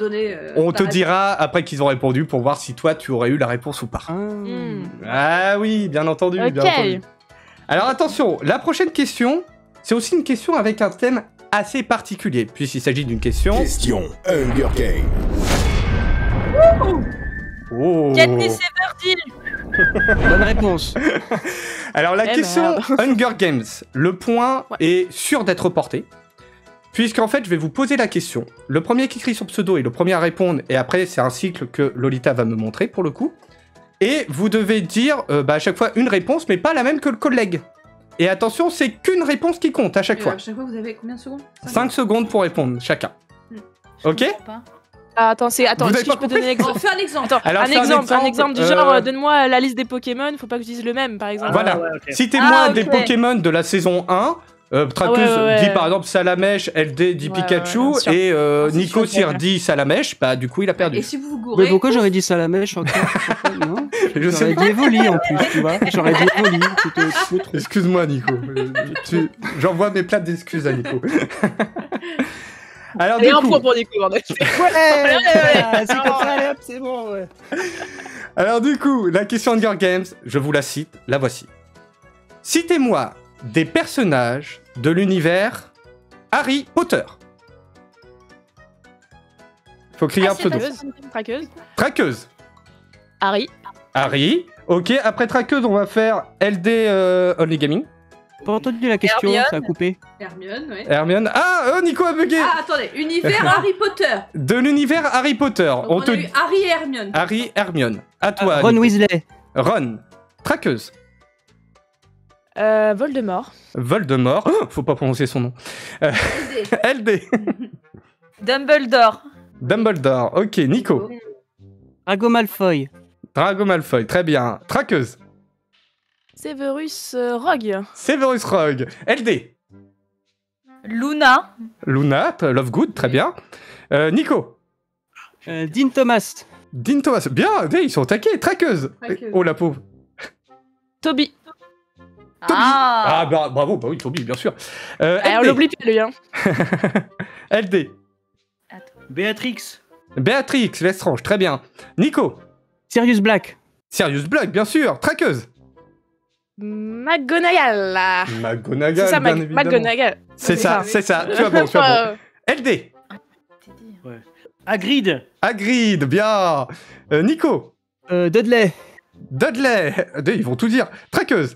on te dira après qu'ils ont répondu pour voir si toi tu aurais eu la réponse ou pas. Ah. Hmm. Ah oui, bien entendu, bien Ok. entendu. Alors attention, la prochaine question, c'est aussi une question avec un thème assez particulier, puisqu'il s'agit d'une question... Question Hunger Game. Oh. Katniss Everdeen. Bonne réponse. Alors la Eh question merde. Hunger Games, le point Ouais. est sûr d'être porté, puisqu'en fait je vais vous poser la question. Le premier qui écrit son pseudo est le premier à répondre, et après c'est un cycle que Lolita va me montrer pour le coup. Et vous devez dire à chaque fois une réponse, mais pas la même que le collègue. Et attention, c'est qu'une réponse qui compte à chaque fois. Chaque fois, vous avez combien de secondes 5 secondes pour répondre chacun. Ok? Ah, attends, attends, Vous est-ce avez que pas je peux donner l'exemple? On fait un exemple. Attends, Alors, un c'est un exemple exemple, du genre, donne-moi la liste des Pokémon, faut pas que je dise le même, par exemple. Voilà. Ah ouais, ok. Citez-moi Ah, des ok. Pokémon de la saison 1. Traqueuse ouais. dit par exemple Salamèche, LD dit Ouais, Pikachu, ouais, bien sûr. et c'est Nico sûr, Cyr ouais. dit Salamèche, bah du coup il a perdu. Et si vous vous Mais gourez, pourquoi j'aurais dit Salamèche encore? Non. Je sais J'aurais pas. dit Evoli en plus, tu vois. J'aurais dit Evoli. C'était trop trop. Excuse-moi Nico. J'envoie mes plates d'excuses à Nico. Alors Allez, du un coup, point pour Nico, bordel. Ouais, c'est comme ça, allez hop, c'est bon, ouais. Alors du coup, la question Hunger Games, je vous la cite, la voici. Citez-moi des personnages de l'univers Harry Potter. Faut crier un pseudo. Traqueuse. Traqueuse. Harry. Harry. Ok, après traqueuse, on va faire LD Only Gaming. Pas entendu la question, Hermione. ça a coupé. Hermione, ouais. Hermione. Ah, Nico a bugué. Ah, attendez, univers Harry Potter. De l'univers Harry Potter. Donc, on a eu Harry et Hermione. Harry, Hermione. À toi. Ron Nico. Weasley. Ron. Traqueuse. Voldemort. Voldemort. Oh, faut pas prononcer son nom. LD. Dumbledore. Dumbledore. Ok, Nico. Drago Malfoy. Drago Malfoy. Très bien. Traqueuse. Severus Rogue. Severus Rogue. LD. Luna. Luna. Lovegood. Très bien. Nico. Dean Thomas. Dean Thomas. Bien. Ils sont attaqués. Traqueuse. Traqueuse. Oh la pauvre. Toby. Ah, bravo. Bah oui, Toby, bien sûr. On LD. l'oublie pas lui, hein. LD. Béatrix. Béatrix Lestrange. Très bien. Nico. Sirius Black. Sirius Black, bien sûr. Traqueuse. McGonagall. McGonagall, C'est ça, bien évidemment. McGonagall. C'est ça. Tu vas bon, tu vas bon. LD. Hagrid. Hagrid, bien. Nico. Dudley. Dudley. Ils vont tout dire. Traqueuse.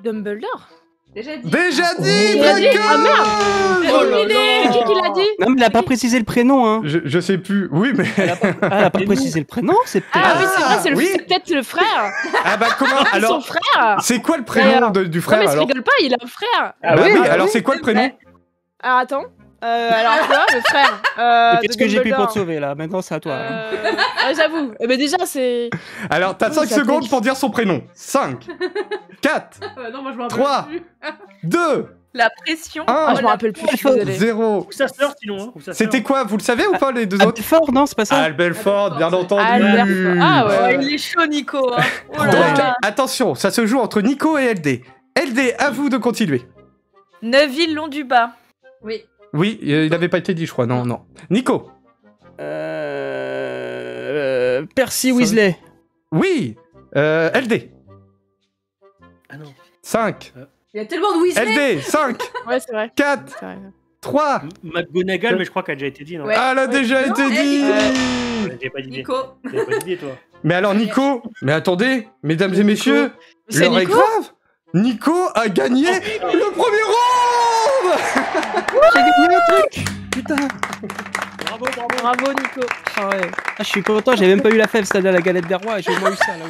Dumbledore. Déjà dit. Déjà dit, Il a dit. Ah merde. Oh là C'est qui l'a dit? Non, mais il a pas précisé le prénom, hein. Je sais plus. Oui, mais. Elle a pas précisé le prénom, c'est peut-être. Ah oui, c'est vrai, c'est oui. c'est peut-être le frère. Ah bah comment Son alors frère. c'est quoi le prénom du Non frère mais je alors rigole pas, il a un frère. Bah oui, alors c'est quoi le prénom Ah attends. Alors quoi, le frère Fais ce que j'ai pu pour te sauver là, maintenant c'est à toi. J'avoue. Mais déjà c'est. Alors t'as 5 secondes pour dire son prénom. 5, 4, Non, moi je m'en 3, rappelle plus. 2, La pression. 1, Ah, je me rappelle plus, je suis désolée. 0. Ou sa sœur, sinon. Hein, ou sa sœur. C'était quoi? Vous le savez ou pas les deux autres? Albelfort, non, c'est pas ça. Albelfort, bien entendu. Albelfort. Ah Oh, ouais. il est chaud, Nico. Hein. Oh là Donc là. attention, ça se joue entre Nico et LD. LD, à vous de continuer. Neville Londubat. Oui. Oui, il n'avait pas été dit, je crois. Non, non. Nico. Percy Weasley. Oui. LD. Ah non. 5. Il y a tellement de Weasley. LD. 5, Ouais, c'est vrai. 4, C'est vrai. 3. McGonagall, mais je crois qu'elle a déjà été dit, non? Ouais. Elle a déjà Non, été elle, dit. J'ai pas d'idée. Nico. J'ai pas d'idée, toi. Mais alors Nico, mais attendez, mesdames et messieurs, C'est l'heure est Nico. grave. Nico a gagné le premier round. J'ai gagné un truc. Putain. Bravo. Bravo Nico. Ah ouais. Ah, je suis content, j'ai même pas eu la fève, celle de la galette des rois, j'ai au moins eu ça là.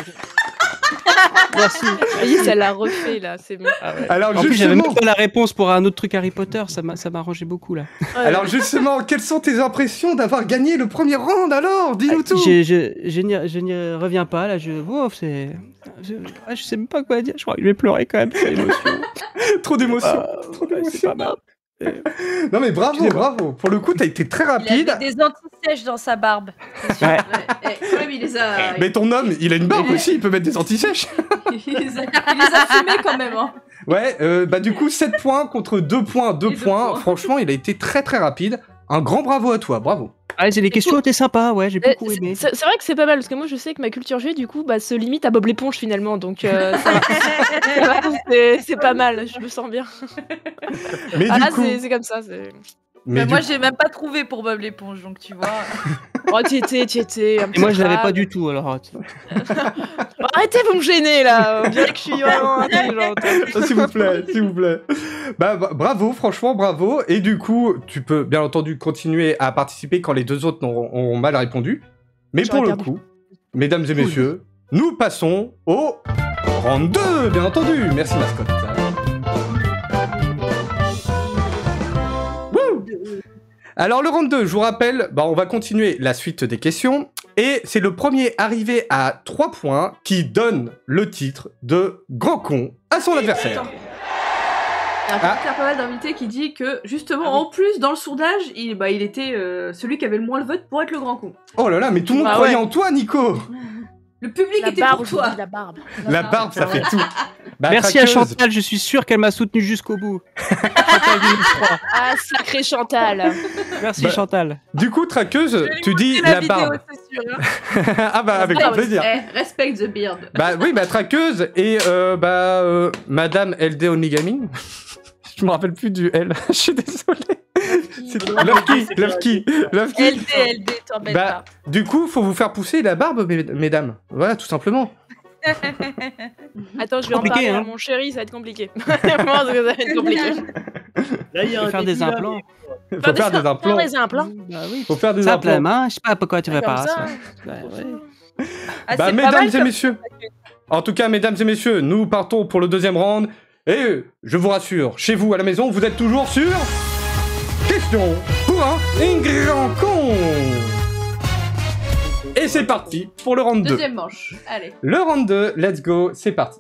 Merci. Ça y est, ça l'a refait là, c'est bon. Alors En plus, j'avais justement, même pas la réponse pour un autre truc Harry Potter, ça m'a arrangé beaucoup là. alors justement, quelles sont tes impressions d'avoir gagné le premier round alors? Dis-nous tout. Je n'y reviens pas là, je sais même pas quoi dire, je crois que je vais pleurer quand même, c'est l'émotion. Trop d'émotions. Ouais, c'est pas mal. Non mais bravo, bravo. Pour le coup, t'as été très Il rapide. avait des anti-sèches dans sa barbe. Ouais. Ouais. Quand même, il les a. Mais ton homme, il a une barbe aussi, il peut mettre des anti-sèches. Il les a fumés quand même. Hein. Ouais, bah du coup, 7 points contre 2 points, 2 Et deux points. points. Franchement, il a été très très rapide. Un grand bravo à toi, bravo. Ah, les questions étaient sympas, ouais, j'ai beaucoup aimé. C'est vrai que c'est pas mal parce que moi je sais que ma culture G du coup bah, se limite à Bob l'éponge finalement donc ça va. C'est pas mal, je me sens bien. Mais Ah du là coup, c'est comme ça. C'est... mais Moi, du j'ai même pas trouvé pour Bob l'éponge, donc tu vois. Oh t'y étais. Un Et moi, petit je l'avais crabe. pas du tout, alors. Bon, arrêtez vous me gêner là, on dirait que je suis vraiment intelligente. Ah, s'il vous plaît, s'il vous plaît. Bah, bravo, franchement, bravo. Et du coup, tu peux bien entendu continuer à participer quand les deux autres auront mal répondu. Mais J'aurais pour le perdu. coup, mesdames et messieurs, nous passons au round 2, bien entendu. Merci, mascotte. Wouh. Alors, le round 2, je vous rappelle, bah, on va continuer la suite des questions. Et c'est le premier arrivé à 3 points qui donne le titre de grand con à son adversaire. Il y a pas mal d'invités qui dit que justement, en plus, dans le sondage, il était celui qui avait le moins le vote pour être le grand con. Oh là là, mais tout le monde Ah croyait ouais. en toi, Nico. Le public La était barbe, pour je toi. dis la barbe. La barbe, ça fait tout. Bah, Merci à traqueuse. Chantal, je suis sûr qu'elle m'a soutenu jusqu'au bout. Chantal 2003. Ah sacré Chantal. Merci Bah, Chantal. Du coup, traqueuse, tu dis la la vidéo, barbe. c'est Ah bah avec grand plaisir. Respect the beard. Bah oui, ma traqueuse et Madame LD Only Gaming. Je me rappelle plus du L. Je suis désolé. C'est Love Key. LD, t'embête Bah, pas. du coup, faut vous faire pousser la barbe, mesdames. Voilà, tout simplement. Attends, je vais en Compliqué, parler hein. à mon chéri, ça va être compliqué. Vraiment, ça va être compliqué. Là, il y a un Faire des début, là, implants. Faut faire des implants. Faire des implants. Bah oui. Faut faire des Simple, implants. hein. Je sais pas pourquoi tu fais Comme pas ça. ça. Ouais, ouais. Ah, Bah, c'est pas mesdames mal et comme- messieurs. En tout cas, mesdames et messieurs, nous partons pour le deuxième round. Et je vous rassure, chez vous à la maison, vous êtes toujours sur Question pour un grand con. Et c'est parti pour le round 2. Deuxième manche. Allez. Le round 2, let's go, c'est parti.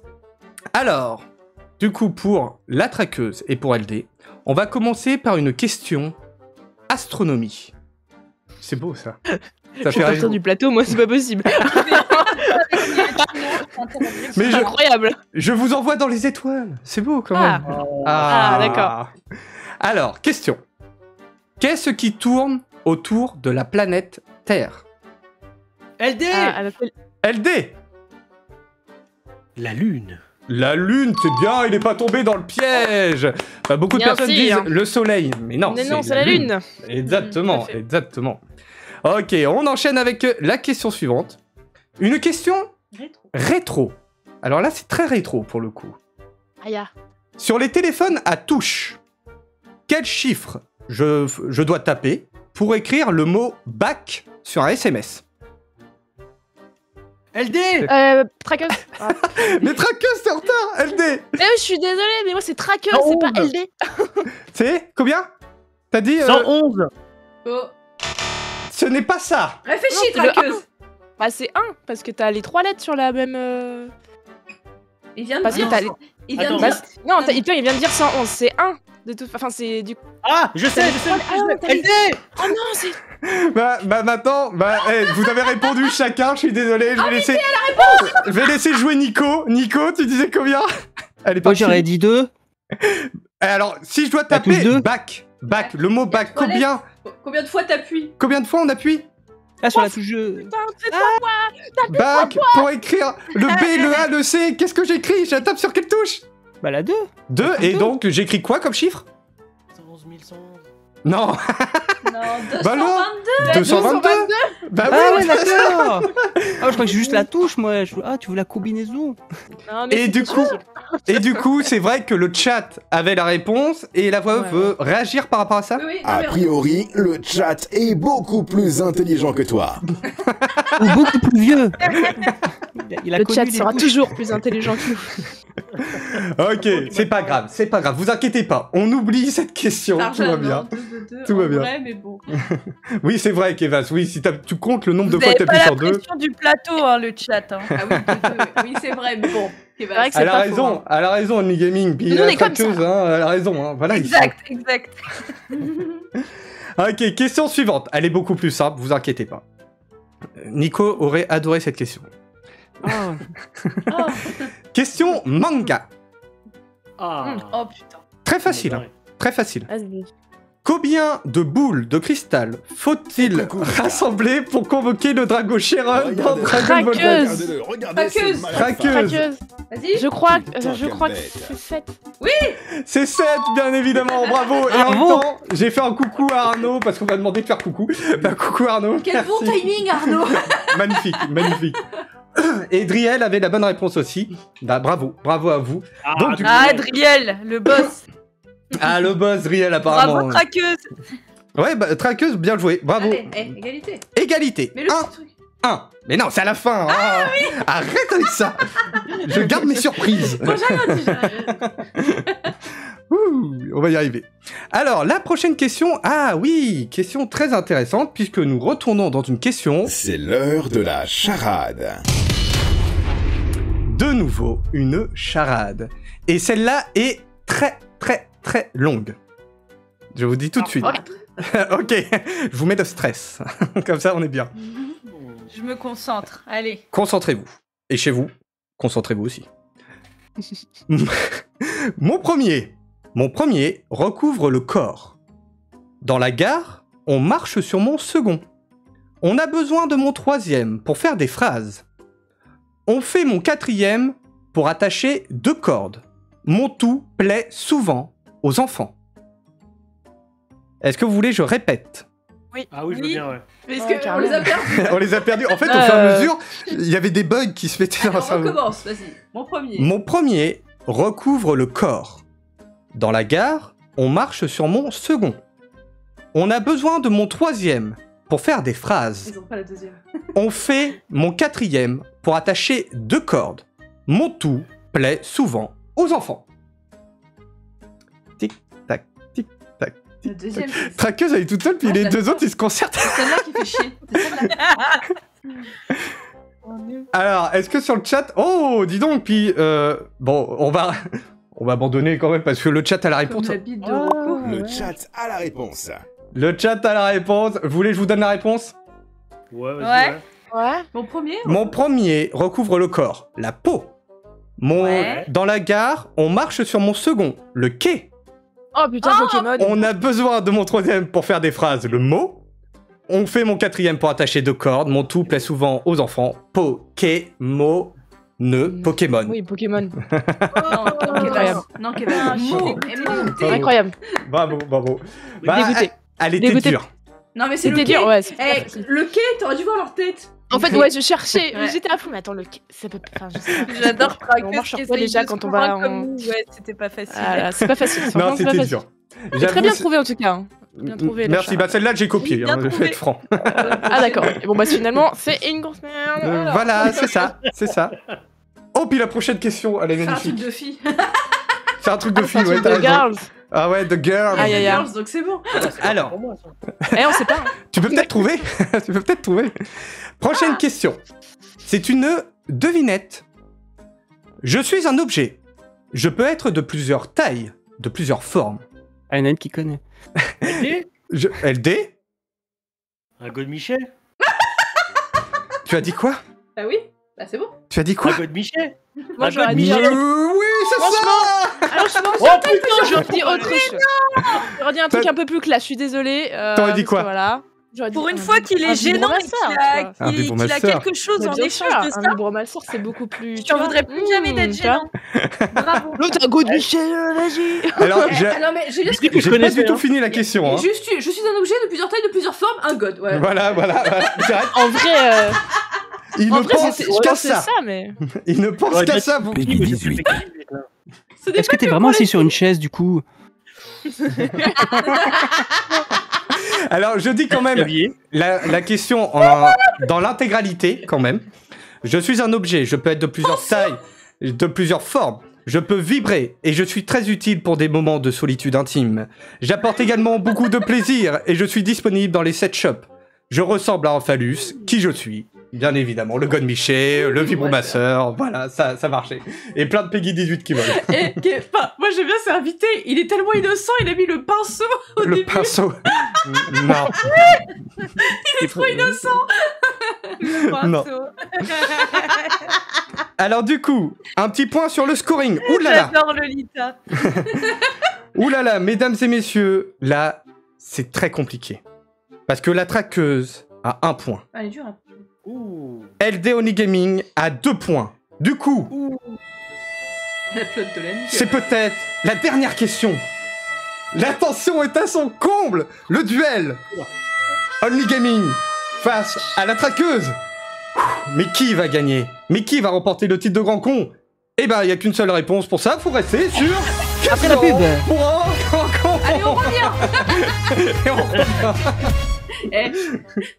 Alors, du coup, pour la traqueuse et pour LD, on va commencer par une question astronomie. C'est beau ça. Ça Je vais fait partir rire. du plateau, moi, c'est pas possible. Mais C'est incroyable. je vous envoie dans les étoiles. C'est beau quand Ah. même. Ah, d'accord. Alors, question. Qu'est-ce qui tourne autour de la planète Terre? LD Ah, elle a fait- LD. La lune. La lune, c'est bien, il n'est pas tombé dans le piège. Bah, beaucoup de Bien personnes sûr. disent le soleil, mais non, Mais non, c'est la lune. Exactement, Tout à fait. exactement. Ok, on enchaîne avec la question suivante. Une question rétro. Alors là, c'est très rétro pour le coup. Aïe. Sur les téléphones à touche, quel chiffre je dois taper pour écrire le mot bac sur un SMS? LD Traqueuse. Ah. Mais traqueuse, c'est en retard, LD. Je suis désolée, mais moi, c'est traqueuse, c'est pas LD. C'est combien? T'as dit 111. Oh. Ce n'est pas ça. Réfléchis, Non, c'est le traqueuse. Bah, c'est 1, parce que t'as les 3 lettres sur la même. Il vient de Parce que dire. t'as les- Il vient de Attends. dire. Non, il vient de dire 111, c'est 1. De toute enfin, c'est du. Ah, je sais. Ah non, t'as les- LD Oh non, c'est. Bah maintenant, vous avez répondu chacun, je suis désolé, je vais laisser... Je vais laisser jouer Nico. Nico, tu disais combien? Elle est Moi partie. j'aurais dit 2. Alors, si je dois T'as tous taper deux bac, le mot bac, trois combien Combien de fois t'appuies? de fois on appuie? Ah, sur la touche jeu. Putain, c'est 3 fois. Bac, pour écrire le B, le A, le C, qu'est-ce que j'écris? Je tape sur quelle touche? Bah la 2. 2, et donc j'écris quoi comme chiffre? 111 111. Non, Non, bah non 222. 222. Bah Ah oui, ouais, d'accord. Ah, je crois que c'est juste la touche, moi. Ah, tu veux la combinaison? Non, mais Et c'est du coup, c'est vrai que le chat avait la réponse et la voix Ouais, veut réagir par rapport à ça? Oui, oui. A priori, le chat est beaucoup plus intelligent que toi. Ou beaucoup plus vieux. Il a le connu chat les sera touches. toujours plus intelligent que nous. Ok, c'est pas grave, vous inquiétez pas, on oublie cette question, tout va bien. Tout va bien. Vrai, mais bon. Oui, c'est vrai, Kevas, oui, si tu comptes le nombre de Vous fois que avez t'appuies pas sur la 2, pression du plateau, hein, le chat. Hein. Ah oui, oui, c'est vrai, mais bon. C'est vrai que c'est elle a pas raison, faux, hein. elle a raison, Only Gaming, puis Nous, on la est comme traqueuse, ça. hein, elle a raison, hein, voilà. Exact. Ok, question suivante, elle est beaucoup plus simple, vous inquiétez pas. Nico aurait adoré cette question. Ah, Oh. Question manga, Ah. Oh putain. très facile, hein, très facile. Vas-y. Combien de boules de cristal faut-il Coucou. rassembler pour convoquer le Drago Sharon dans Regardez. Dragon Ball Z? Traqueuse. Regardez-le, regardez, Traqueuse. c'est malade. Traqueuse. Traqueuse. Vas-y. Je crois Putain, que quelle c'est 7. C'est 7, bien évidemment, bravo. Et en même temps, j'ai fait un coucou à Arnaud, parce qu'on m'a demandé de faire coucou. Bah, coucou Arnaud. Quel bon merci. timing, Arnaud. Magnifique, magnifique. Et Driel avait la bonne réponse aussi. Bah, bravo, bravo à vous. Donc, du coup- Ah, Adriel, le boss. Ah, le boss Driel, apparemment. Bravo, traqueuse. Ouais, bah, traqueuse, bien joué, bravo. Allez, égalité. Égalité. Mais le 1, petit truc. 1. Mais non, c'est à la fin. Ah, arrête avec ça. Je garde mes surprises. Moi, j'ai rien dit, j'ai rien. Ouh, on va y arriver. Alors, la prochaine question. Ah oui, question très intéressante, puisque nous retournons dans une question. C'est l'heure de la charade. De nouveau, une charade. Et celle-là est très, très, très longue. Je vous dis tout de suite. Ok, je vous mets de stress. Comme ça, on est bien. Je me concentre. Allez. Concentrez-vous. Et chez vous, concentrez-vous aussi. Mon premier recouvre le corps. Dans la gare, on marche sur mon second. On a besoin de mon 3e pour faire des phrases. On fait mon 4e pour attacher 2 cordes. Mon tout plaît souvent aux enfants. Est-ce que vous voulez que je répète? Ah oui, je veux bien, ouais. Mais est-ce qu'on les a perdus? On les a perdus. En fait, au fur et à mesure, il y avait des bugs qui se mettaient dans Alors, le cerveau. on recommence, vas-y. Mon premier. Mon premier recouvre le corps. Dans la gare, on marche sur mon second. On a besoin de mon 3e pour faire des phrases. Ils ont pas la deuxième. On fait mon 4e pour attacher 2 cordes. Mon tout plaît souvent aux enfants. Tic tac, tic tac. La deuxième, c'est Traqueuse, elle est toute seule, puis Ah, les je deux la- autres, ils se concertent. celle-là qui fait chier. C'est celle-là. Alors, est-ce que sur le chat... Oh, dis donc, puis... bon, on va abandonner quand même, parce que le chat a la Comme réponse. la bite de Rocco. Le chat a la réponse. Le chat a la réponse. Vous voulez que je vous donne la réponse? Ouais, vas-y, Ouais. ouais. Ouais. Mon premier. Mon premier recouvre le corps, la peau. Ouais. Dans la gare, on marche sur mon second, le quai. Oh putain, Pokémon. On a besoin de mon 3e pour faire des phrases, le mot. On fait mon 4e pour attacher 2 cordes. Mon tout plaît souvent aux enfants. Pokémon. Pokémon. Oui, Pokémon. Non, Kevin. Incroyable. Non, Kevin. Mo. Bravo. Incroyable. Bravo. Bah, Dégoûté. elle était Dégoûté. dure. Non, mais c'est le C'était quai. dur, ouais. c'est pas Eh, facile. le quai, t'aurais dû voir leur tête. En fait, ouais, je cherchais. Ouais. J'étais à fond, mais attends, ça peut. Enfin, je sais pas. J'adore Traqueuse. On marche sur qui quoi essaye déjà de quand se on va convaincre en- comme nous. Ouais, c'était pas facile. Voilà, c'est pas facile. Non, Franchement, c'est pas c'était facile. dur. Très J'avoue, bien c'est- trouvé en tout cas. hein. Bien trouvé, le Merci. chat. Bah, celle-là, j'ai copié. Bien Je vais trouvé. être franc. Ah d'accord. Et bon bah finalement, c'est une grosse merde. Alors. Voilà, c'est ça. C'est ça. Oh, puis la prochaine question, elle est C'est un truc magnifique. de fille. C'est un truc de C'est un fille, ouais, truc t'as de raison. girls. Ah ouais, The Girl. Aïe, aïe, aïe. Girls, donc c'est bon. Alors, Pour moi, ça. Eh, on sait pas. hein. tu peux peut-être trouver. Tu peux peut-être trouver. Prochaine question. C'est une devinette. Je suis un objet. Je peux être de plusieurs tailles, de plusieurs formes. Ah, il y en a une qui connaît. LD LD? Un God Michel Tu as dit quoi? Bah oui. Bah c'est bon. Tu as dit quoi? Un God Michel Moi Un j'aurais God dit. Michel Oui, c'est ça! Franchement, Oh putain, j'aurais dit autre chose. J'aurais dit un truc T'as- un peu plus classe. Je suis désolée. T'aurais dit parce quoi que Voilà. J'aurais dit Pour une un- fois qu'il un est gênant et vibromasseur, qu'il a, tu vois. Un qu'il a vibromasseur. quelque chose Mais en bien échange sûr, de un ça, vibromasseur, c'est beaucoup plus. je t'en voudrais plus jamais d'être tu vois. gênant. Bravo. L'autre, un goût de Michel, vas-y. Alors, Eh, j'ai ah non, mais Julien, Je j'ai connais pas du ça, tout hein. fini la question. Hein. juste, je suis un objet de plusieurs tailles, de plusieurs formes, un god. Ouais. Voilà. C'est vrai, En vrai, il en ne vrai, pense je qu'à pensais ça. ça, mais. Il ne pense Ouais, qu'à mais- ça. vous- Peggy 18. Ce n'est Est-ce pas que t'es que vraiment pour assis sur une chaise du coup? Alors, je dis quand même Xavier. la question dans l'intégralité, quand même. Je suis un objet, je peux être de plusieurs tailles, de plusieurs formes. Je peux vibrer et je suis très utile pour des moments de solitude intime. J'apporte également beaucoup de plaisir et je suis disponible dans les set shops. Je ressemble à un phallus, qui je suis. Bien évidemment, le God Michel, le vibromasseur, voilà, ça marchait. Et plein de Peggy 18 qui volent. Enfin, moi j'aime bien cet invité, il est tellement innocent, il a mis le pinceau au Le début. pinceau. Non. Il est trop innocent. Non. Alors du coup, un petit point sur le scoring. Ouh là là. J'adore Lolita. Ouh là là, mesdames et messieurs, là, c'est très compliqué. Parce que la traqueuse a 1 point. Ah, il est dur. Hein. Ouh. LD Oni Gaming a 2 points. Du coup, La flotte de l'année. c'est peut-être la dernière question. La tension est à son comble. Le duel. Only Gaming face à la traqueuse. Mais qui va gagner? Mais qui va remporter le titre de grand con? Eh ben, il n'y a qu'une seule réponse pour ça. Faut rester sur... Après la pub. Pour un grand con. Allez, on revient. Et on revient. Eh,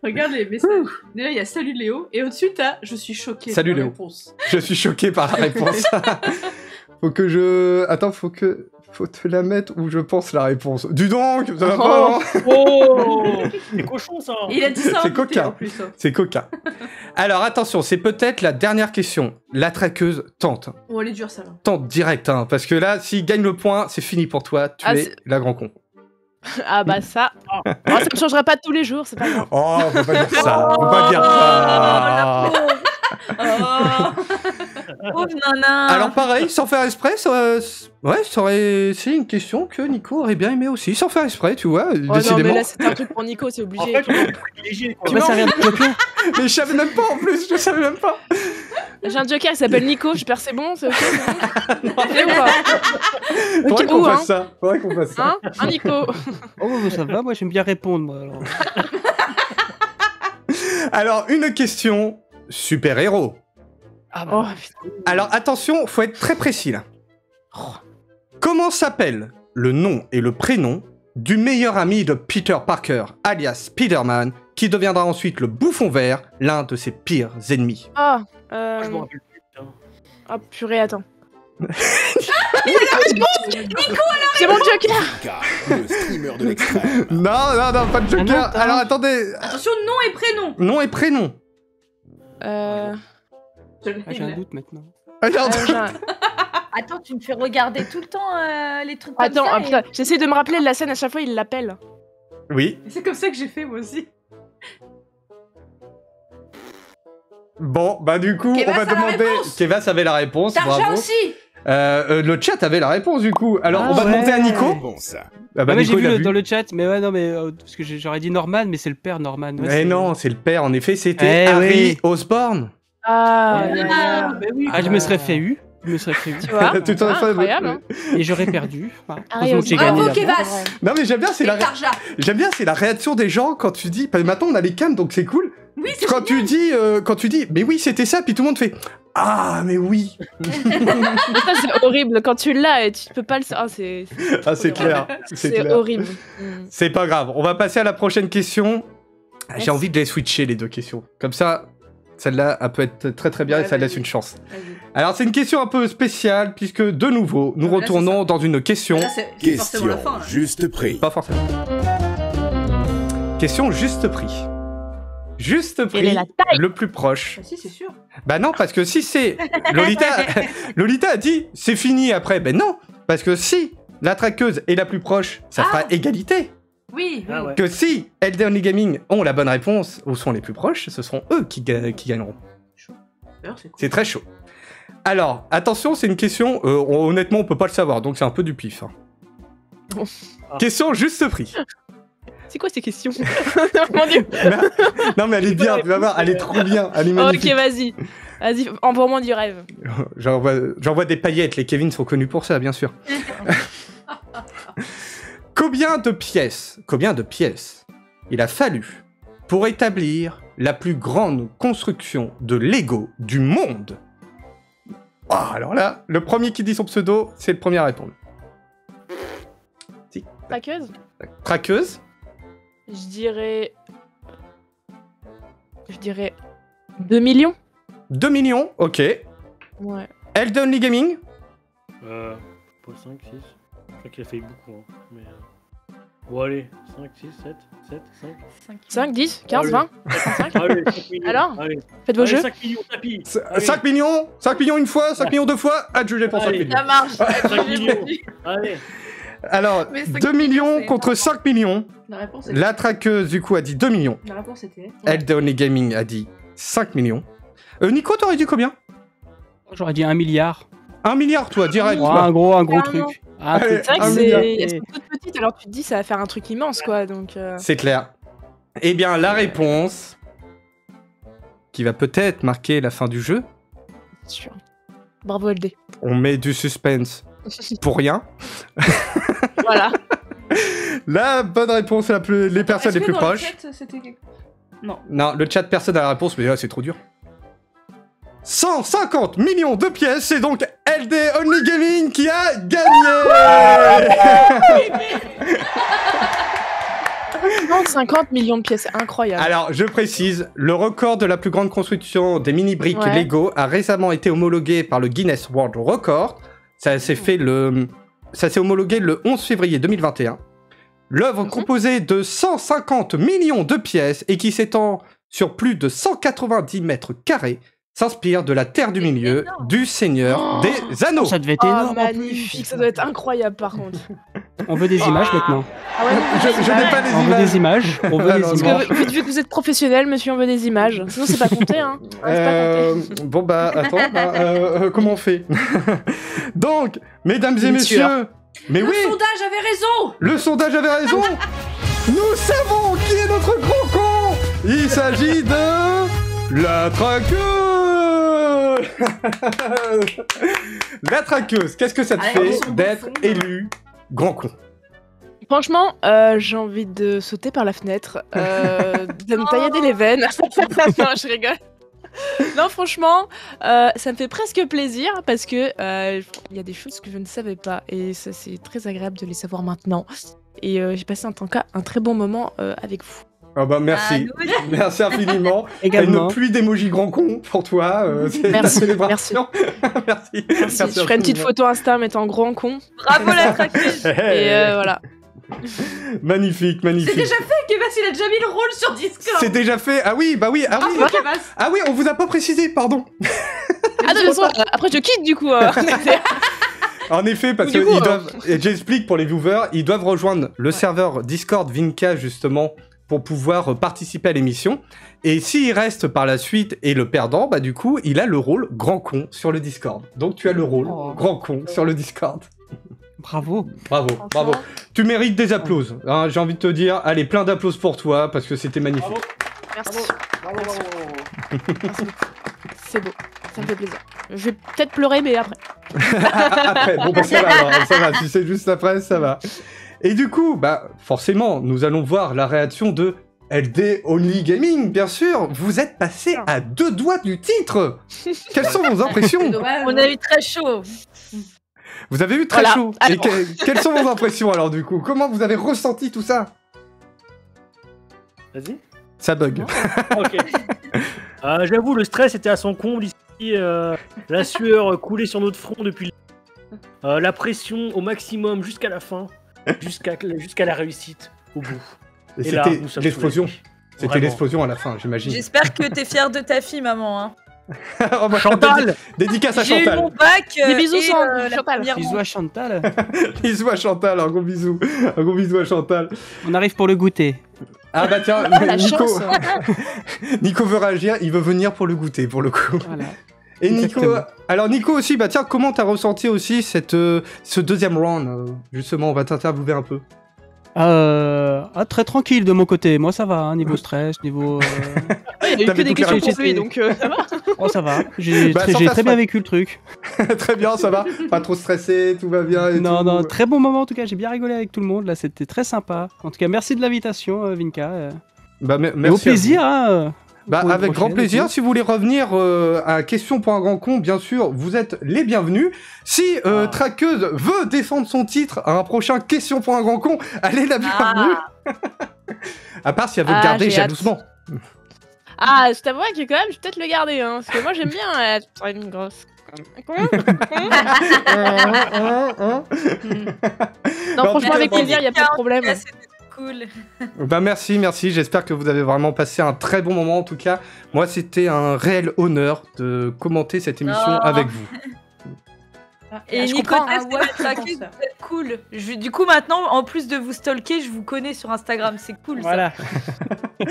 regarde les messages. Déjà, il y a Salut Léo, et au-dessus, t'as Je suis choqué. Salut, Léo. Je suis choqué par la réponse. Faut que je... Attends, faut te la mettre où je pense la réponse. Du donc, ça va pas, hein. Oh C'est cochon ça Il a dit ça en C'est invité, coquin. en plus. Hein. C'est coquin. Alors attention, c'est peut-être la dernière question. La traqueuse tente. Oh, elle est dure, ça va. Tente direct, hein, parce que là, s'il gagne le point, c'est fini pour toi. Tu Ah, es c'est- la grand con. Ah bah ça. Oh, ça me changera pas tous les jours, c'est pas grave. Oh, faut pas dire ça. Faut pas dire ça. Oh. Pauvre nana. Alors pareil, sans faire exprès, ouais, ça aurait... c'est une question que Nico aurait bien aimé aussi, sans faire exprès, tu vois, Oh non, mais décidément. là, c'était un truc pour Nico, c'est En obligé. fait, on est privilégié. Tu vas servir de joker. Mais je savais même pas en plus, je savais même pas. J'ai un joker qui s'appelle Nico, j'espère c'est bon, c'est ok. C'est bon. C'est ou pas Faudrait Ok, qu'on où, fasse hein ça, faudrait qu'on fasse ça. Hein Un Nico. Oh, ça va, moi j'aime bien répondre. Moi, alors. Alors, une question super-héros. Oh, putain. Alors attention, faut être très précis là. Comment s'appelle le nom et le prénom du meilleur ami de Peter Parker, alias Spider-Man, qui deviendra ensuite le bouffon vert, l'un de ses pires ennemis? Ah, Je me rappelle plus. Putain. oh purée, attends. Nico, C'est mon joker. Vinka, le streamer de l'extrême. Non, pas de joker. Ah non, t'as- Alors attendez, attention, nom et prénom. nom et prénom. Je l'ai, Ah, j'ai un là. doute maintenant. Alors, Attends, tu me fais regarder tout le temps les trucs comme Attends, ça. ah, putain, j'essaie de me rappeler de la scène, à chaque fois il l'appelle. oui. C'est comme ça que j'ai fait moi aussi. Bon, bah du coup, Kevas on va a la demander... réponse. Kevas avait la réponse, Tarja bravo. aussi. Le chat avait la réponse du coup. Alors, Ah on va ouais. demander à Nico. Bon, ça. Ah bah, Ah, ouais, j'ai Nico, il a vu vu. dans le chat, mais ouais, non, mais parce que j'aurais dit Norman, mais c'est le père Norman. Ouais, Eh c'est- non, c'est le père, en effet, c'était Eh Harry oui. Osborn. Ah, Ah, Ah, je me serais fait eu. Je me serais fait eu. tu vois. Tu t'en as Ah, fait- incroyable, hein. Et j'aurais perdu. Enfin, Harry heureusement que j'ai Osborn. gagné Bravo, d'abord. Kevas. Non mais j'aime bien, c'est Et la... Tarja. J'aime bien, c'est la réaction des gens quand tu dis... Parce que maintenant, on a les cams, donc c'est cool. Oui, c'est Quand tu dis, mais oui, c'était ça, puis tout le monde fait, ah, mais oui. Mais ça, c'est horrible. Quand tu l'as et tu peux pas le. Ah, c'est. Ah, c'est clair, c'est C'est clair. horrible. Mm. C'est pas grave, on va passer à la prochaine question. J'ai Merci. envie de les switcher, les deux questions. Comme ça, celle-là, elle peut être très très bien Ouais, et ça laisse vas-y. une chance. Vas-y. Alors, c'est une question un peu spéciale, puisque de nouveau, nous Ah, là, retournons dans une question... Là, c'est forcément la Question fin. là. juste prix. Pas forcément. Question juste prix. Juste Quelle prix, est la taille le plus proche. Ah, si, c'est sûr. Bah non, parce que si c'est... Lolita a dit, c'est fini après. Ben non, parce que si la traqueuse est la plus proche, ça fera égalité. Oui. Ah ouais. Que si Elden Ring Gaming ont la bonne réponse ou sont les plus proches, ce seront eux qui gagneront. D'ailleurs, c'est cool. C'est très chaud. Alors, attention, c'est une question, honnêtement, on peut pas le savoir, donc c'est un peu du pif. hein. Question juste prix. C'est quoi ces questions? Mon Dieu. Non mais elle est bien, tu vas voir, elle est trop bien, elle est Ok, magnifique. vas-y. Vas-y, envoie-moi du rêve. J'envoie des paillettes, les Kevin sont connus pour ça, bien sûr. Combien de pièces il a fallu pour établir la plus grande construction de Lego du monde? Ah, alors là, le premier qui dit son pseudo, c'est le premier à répondre. Traqueuse? Traqueuse, Je dirais 2 millions. 2 millions, ok. Ouais. Elden Ring Gaming, Pas 5, 6. Je crois qu'il a fait beaucoup. Hein. Mais, bon, allez, 5, 6, 7, 5. 5, 10, 15, Allez. 20, 25. Allez, 5 millions. Alors Allez. Faites vos Allez, jeux. 5 millions, tapis. 5 millions, 5 millions une fois, 5 millions deux fois, adjugé pour 5 Allez. millions. Ça marche. 5 millions. Allez. Alors, Mais 5 2 millions c'est contre énorme. 5 millions. La réponse est... La traqueuse, du coup, a dit 2 millions. La réponse était... Elden Ring Gaming a dit 5 millions. Nico, t'aurais dit combien? J'aurais dit 1 milliard. 1 milliard, toi, direct. Ouais, bah. un gros Carrément. truc. Un Allez, truc. C'est vrai un que milliard. elles sont toutes petites, alors tu te dis ça va faire un truc immense quoi, donc... C'est clair. Eh bien, la réponse, qui va peut-être marquer la fin du jeu, c'est sûr. Bravo LD. on met du suspense pour rien. Voilà. La bonne réponse, les personnes les plus proches. Non. Non, le chat, personne n'a la réponse, mais là, c'est trop dur. 150 millions de pièces, c'est donc LD Only Gaming qui a gagné. 50 millions de pièces, c'est incroyable. Alors, je précise, le record de la plus grande construction des mini-briques Ouais. Lego a récemment été homologué par le Guinness World Record. Ça s'est homologué le 11 février 2021. L'œuvre composée de 150 millions de pièces et qui s'étend sur plus de 190 mètres carrés s'inspire de la Terre du Milieu du Seigneur des Anneaux. Ça devait être énorme. en plus. magnifique, ça doit être incroyable par contre. On veut des images maintenant. Ah ouais, Je n'ai pas les On veut images. des images. On veut Ah, des non, Parce images. que vu que vous êtes professionnel, monsieur, on veut des images. Sinon, c'est pas compté, hein. Ouais, c'est pas compté. Bon bah attends, comment on fait? Donc, mesdames et Une messieurs, tueur. mais Le oui, sondage avait raison. le sondage avait raison. Nous savons qui est notre gros con. Il s'agit de la traqueuse. La traqueuse, qu'est-ce que ça te Allez, fait ils sont d'être bons, élu grand con? Franchement, j'ai envie de sauter par la fenêtre, de me taillader les veines. Non, je rigole. Non, franchement, ça me fait presque plaisir parce que il y a des choses que je ne savais pas et ça c'est très agréable de les savoir maintenant. Et j'ai passé en tant un très bon moment avec vous. Ah bah merci, Ah, nous merci infiniment. Également. Une pluie d'émojis grand con pour toi, c'est la Merci, célébration. Merci. Merci. Je ferai une petite photo Insta en mettant grand con. Bravo la traqueuse. Et voilà. Magnifique, C'est magnifique. déjà fait, Kevas, il a déjà mis le rôle sur Discord. C'est déjà fait. Ah oui, bah oui, ah oui. Kevas. Ah oui, on vous a pas précisé, pardon. Ah de toute façon, après je quitte du coup. En effet, parce Du que coup, ils doivent, et j'explique pour les viewers, ils doivent rejoindre le serveur Discord Vinka justement pour pouvoir participer à l'émission. Et s'il reste par la suite et le perdant, bah du coup, il a le rôle grand con sur le Discord. Donc tu as le rôle grand con sur le Discord. Bravo. Bravo, bravo. Tu mérites des applauses. Hein, j'ai envie de te dire, allez, plein d'applauses pour toi parce que c'était magnifique. Merci. Merci beaucoup. C'est beau, ça me fait plaisir. Je vais peut-être pleurer, mais après. Après, bon bah ça va alors, ça va, si c'est juste après, ça va. Et du coup, bah forcément, nous allons voir la réaction de LD Only Gaming, bien sûr. Vous êtes passé à 2 doigts du titre. Quelles sont vos impressions? C'est dommage. On a eu très chaud. Vous avez eu très Voilà. chaud. Et quelles sont vos impressions alors du coup? Comment vous avez ressenti tout ça? Vas-y. Ça bug. Ok. J'avoue, le stress était à son comble ici. La sueur coulait sur notre front depuis. La pression au maximum jusqu'à la fin, jusqu'à la réussite au bout. Et Et là, c'était nous sommes l'explosion. soulagés. C'était Vraiment. l'explosion à la fin, j'imagine. J'espère que t'es fière de ta fille, maman. Hein. Oh, bah, Chantal. Dédicace à J'ai eu Chantal. mon bac. Des bisous, et, Chantal. la première Bisous à Chantal. Bisous à Chantal, un gros bisou. Un gros bisou à Chantal. On arrive pour le goûter. Ah bah tiens, La Nico. chance. Nico veut réagir, il veut venir pour le goûter, pour le coup. Voilà. Et Nico, Exactement. alors Nico aussi, bah tiens, comment t'as ressenti aussi ce deuxième round justement, on va t'interviewer un peu. Très tranquille de mon côté. Moi, ça va. Hein, niveau stress, niveau. Il y a eu T'avais que des toutes les questions pour réponses. lui, donc ça va. Oh, ça va. J'ai Bah, sans j'ai faire très bien ça. vécu le truc. Très bien, ça va. Pas trop stressé, tout va bien. Et Non, tout. non, très bon moment en tout cas. J'ai bien rigolé avec tout le monde. Là, c'était très sympa. En tout cas, merci de l'invitation, Vinka. Bah, Et merci. au plaisir. Hein, Bah, pour une avec grand prochaine, plaisir. et tout. Si vous voulez revenir à Question pour un grand con, bien sûr, vous êtes les bienvenus. Si Traqueuse veut défendre son titre à un prochain Question pour un grand con, elle est la bienvenue. À part si elle veut le Ah, garder j'ai hâte. jalousement. Ah, je t'avoue que quand même, je vais peut-être le garder, hein, parce que moi j'aime bien être une grosse. Non, Bah, en franchement, tout avec cas, plaisir, il a pas de problème. Ah, c'était cool. Bah merci. J'espère que vous avez vraiment passé un très bon moment. En tout cas, moi, c'était un réel honneur de commenter cette émission Oh. avec vous. Et je Nico, comprends. c'est Ah ouais, la traqueuse, vous êtes cool. Du coup, maintenant, en plus de vous stalker, je vous connais sur Instagram. C'est cool, Voilà. Bah,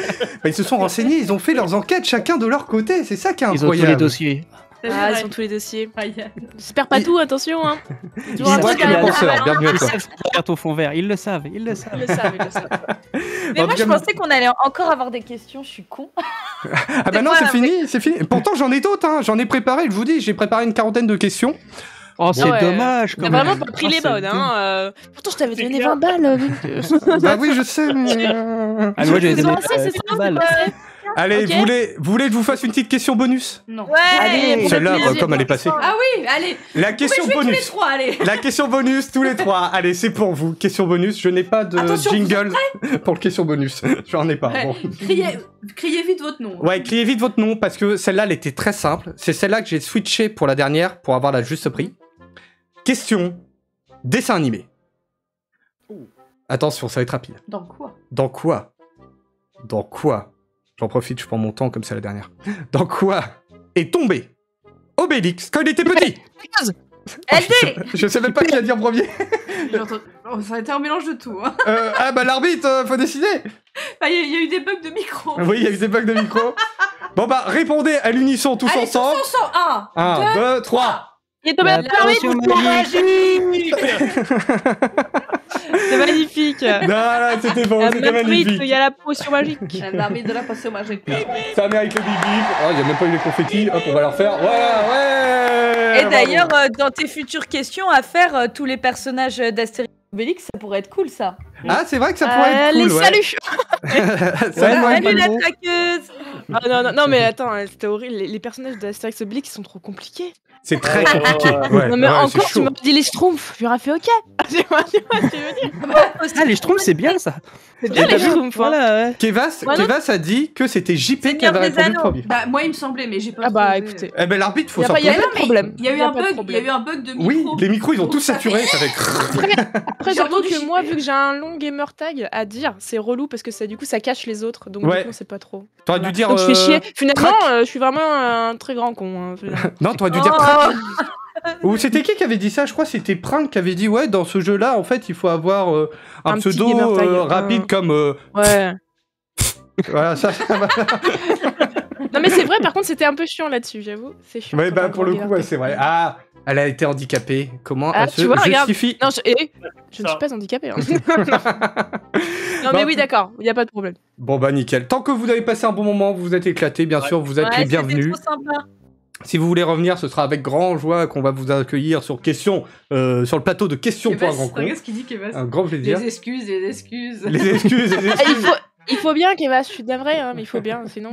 ils se sont renseignés, ils ont fait leurs enquêtes chacun de leur côté. C'est ça qui est Ils ont tous incroyable. les dossiers. Ah, ils ont tous les dossiers. Incroyable. J'espère pas tout, attention, hein. Ils voient truc que à les la penseurs. main. Bienvenue à Ils toi. savent faire ton fond vert. Ils le savent. Ils le savent. Ils le savent, ils le savent. Mais En moi, tout je cas, pensais qu'on allait encore avoir des questions. Je suis con. Ah bah non, moi, c'est fini, c'est fini. Pourtant, j'en ai d'autres, hein. J'en ai préparé, je vous dis, j'ai préparé une quarantaine de questions. Oh, c'est Ah ouais. dommage. T'as quand vraiment même. pas pris Oh, les c'est bonnes, dommage. hein. Pourtant, je t'avais C'est donné clair. 20 balles. Bah oui, je sais, mais... Ah, moi, j'avais Ils donné ont assez, c'est 100 balles. Allez, Ok. vous voulez que je vous fasse une petite question bonus? Non. Ouais. Allez, pour Celle-là, le plaisir. comme elle est passée. Ah oui, allez. La question On va jouer tous les bonus. trois, allez. La question bonus, tous les trois. Allez, c'est pour vous. Question bonus. Je n'ai pas de Attention, vous jingle pour le question bonus. J'en ai pas. Ouais, Bon. criez vite votre nom. Ouais, criez vite votre nom parce que celle-là, elle était très simple. C'est celle-là que j'ai switché pour la dernière pour avoir la juste prix. Question dessin animé. Attention, ça va être rapide. Dans quoi? Dans quoi? Dans quoi? J'en profite, je prends mon temps comme c'est la dernière. Dans quoi est tombé Obélix quand il était petit? LD. Je sais même pas qui a dit en premier. Oh, ça a été un mélange de tout. Hein. Ah bah l'arbitre, faut décider. Enfin, il y a eu des bugs de micro. Oui, il y a eu des bugs de micro. Bon bah répondez à l'unisson tous Allez, ensemble. tous ensemble. 1, 2, 3. Il est tombé La à Paris, potion magique. C'est magnifique. Non, là, c'était bon, La c'était marmite, magnifique. il y a la potion magique. La marmite de la potion magique. Ça mérite le bip bip. Oh, il y a même pas eu les confettis. Hop, on va leur faire. Voilà, ouais. Et d'ailleurs, dans tes futures questions, à faire tous les personnages d'Astérix et Obélix, ça pourrait être cool, ça. Ah, c'est vrai que ça pourrait être cool. Allez, ouais. salut. Salut la traqueuse. Ah, non, mais attends, c'était horrible. Les personnages d'Astérix Obélix, ils sont trop compliqués. C'est très compliqué. Ouais, Non, mais ouais, encore, c'est tu chaud. m'as dit les Schtroumpfs. J'aurais fait OK. Tu vois ce que je veux dire. Ah, les Schtroumpfs, c'est bien ça. C'est bien Et t'as les vu Schtroumpfs. hein. Voilà, ouais. Kevas a dit que c'était JP qui Seigneur avait des répondu le Anneaux. premier. Bah, moi, il me semblait, mais j'ai pas Ah bah, trouvé. écoutez. Eh ben l'arbitre, faut Y a s'en pas- y a souvenir. pas de problème. Il y a eu Y a un pas de bug, il y a problème. eu un bug de micro. Oui, les micros ils ont tous Ça saturé. fait- Ça fait. Après, J'ai surtout entendu que chier. moi, vu que j'ai un long gamer tag à dire, c'est relou parce que ça, du coup, ça cache les autres. Donc, Ouais. du coup, on sait pas trop. T'aurais dû dire. Donc, je fais chier. Finalement, track. je suis vraiment un très grand con. hein, finalement. Non, t'aurais dû dire. Oh. track. Ou c'était qui avait dit ça? Je crois que c'était Prank qui avait dit ouais, dans ce jeu-là, en fait, il faut avoir un Un petit pseudo gamer tag. rapide comme. Ouais. Voilà, ça. Non, mais c'est vrai, par contre, c'était un peu chiant là-dessus, j'avoue. C'est chiant. Ouais, quand bah t'as un pour le grand coup, gamer ouais, tag. c'est vrai. Ah, elle a été handicapée. Comment Ah, elle se tu vois, regarde. justifie? Non, je ne suis pas handicapée. Hein. Non, mais oui, d'accord, il n'y a pas de problème. Bon bah nickel. Tant que vous avez passé un bon moment, vous vous êtes éclaté, bien sûr, vous êtes Ouais, les c'était bienvenus. trop sympa. Si vous voulez revenir, ce sera avec grand joie qu'on va vous accueillir sur questions, sur le plateau de questions pour un grand con. Regarde ce qu'il dit, Kevas. Un grand plaisir. Les excuses, les excuses. Les excuses, les Ah, excuses. il faut bien, Keva, je suis d'avril, hein, mais il faut bien, sinon,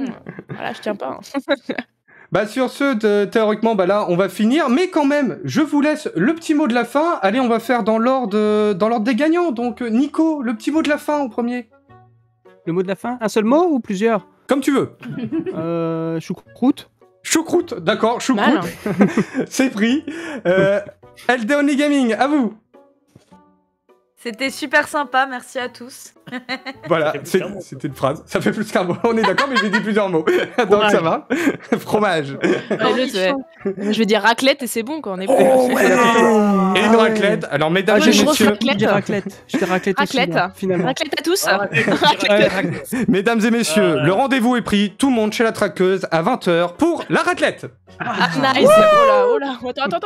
voilà, je tiens pas. hein. Bah sur ce, théoriquement, bah là, on va finir, mais quand même, je vous laisse le petit mot de la fin. Allez, on va faire dans l'ordre des gagnants. Donc Nico, le petit mot de la fin en premier. Le mot de la fin? Un seul mot ou plusieurs? Comme tu veux. Choucroute. Choucroute, d'accord, Mal, choucroute. C'est pris. LD Only Gaming, à vous. C'était super sympa, merci à tous. Voilà, Ça fait plus qu'un mot, c'était une phrase. Ça fait plus qu'un mot, on est d'accord, mais j'ai dit plusieurs mots. Donc ça va. Fromage. Ouais, je vais dire raclette et c'est bon, quoi, on est bon. Et une raclette. Alors, mesdames Ah, et une grosse messieurs, raclette. Je dis raclette. Je dis raclette aussi, Raclette. moi, finalement. Raclette à tous. mesdames et messieurs, le rendez-vous est pris. Tout le monde chez la traqueuse à 20h pour la raclette. Ah, nice. Oh là. Attends.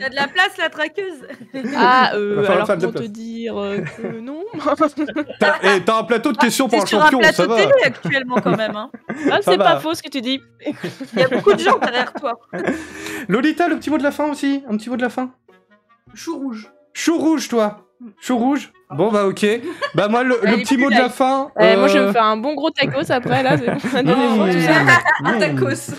T'as de la place, la traqueuse. Ah, falloir alors faire de la comment te place. dire que non. T'as un plateau de questions pour T'es un sur un champion, ça plateau va. télé actuellement quand même. Hein. Ah, Ça c'est va. pas faux ce que tu dis. Il y a beaucoup de gens derrière toi. Lolita, le petit mot de la fin aussi. Un petit mot de la fin. Chou rouge. Chou rouge, toi. Chou rouge. Bon bah ok. Bah moi le Elle est petit plus mot de la light. fin. Moi, je vais me faire un bon gros tacos après, là. C'est bon. Un tacos.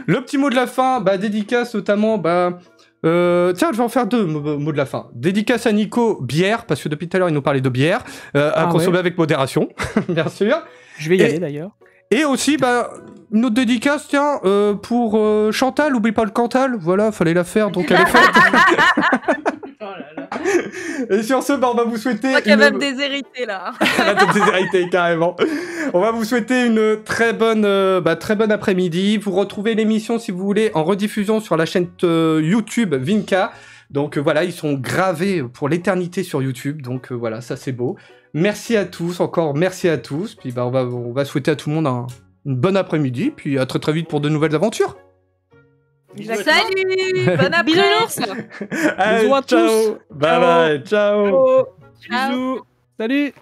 Le petit mot de la fin, bah dédicace notamment, bah tiens, je vais en faire deux mots de la fin. Dédicace à Nico, bière, parce que depuis tout à l'heure il nous parlait de bière, à consommer avec modération, bien sûr. Je vais y aller d'ailleurs. Et aussi, bah, une autre dédicace, tiens, pour Chantal, oublie pas le Cantal, voilà, fallait la faire, donc elle est faite. Oh là là. Et sur ce, bah, on va vous souhaiter... Je crois qu'il y a même des hérités là. La tête déshérités, carrément. On va vous souhaiter une très bonne après-midi. Vous retrouvez l'émission, si vous voulez, en rediffusion sur la chaîne YouTube Vinka. Donc voilà, ils sont gravés pour l'éternité sur YouTube. Donc voilà, ça c'est beau. Merci à tous, encore merci à tous. Puis bah, on va souhaiter à tout le monde une bonne après-midi. Puis à très très vite pour de nouvelles aventures. Salut, bon après. Bisounours. Allez, Bisous à ciao. tous. Bye bye, ciao. Bisous. Salut.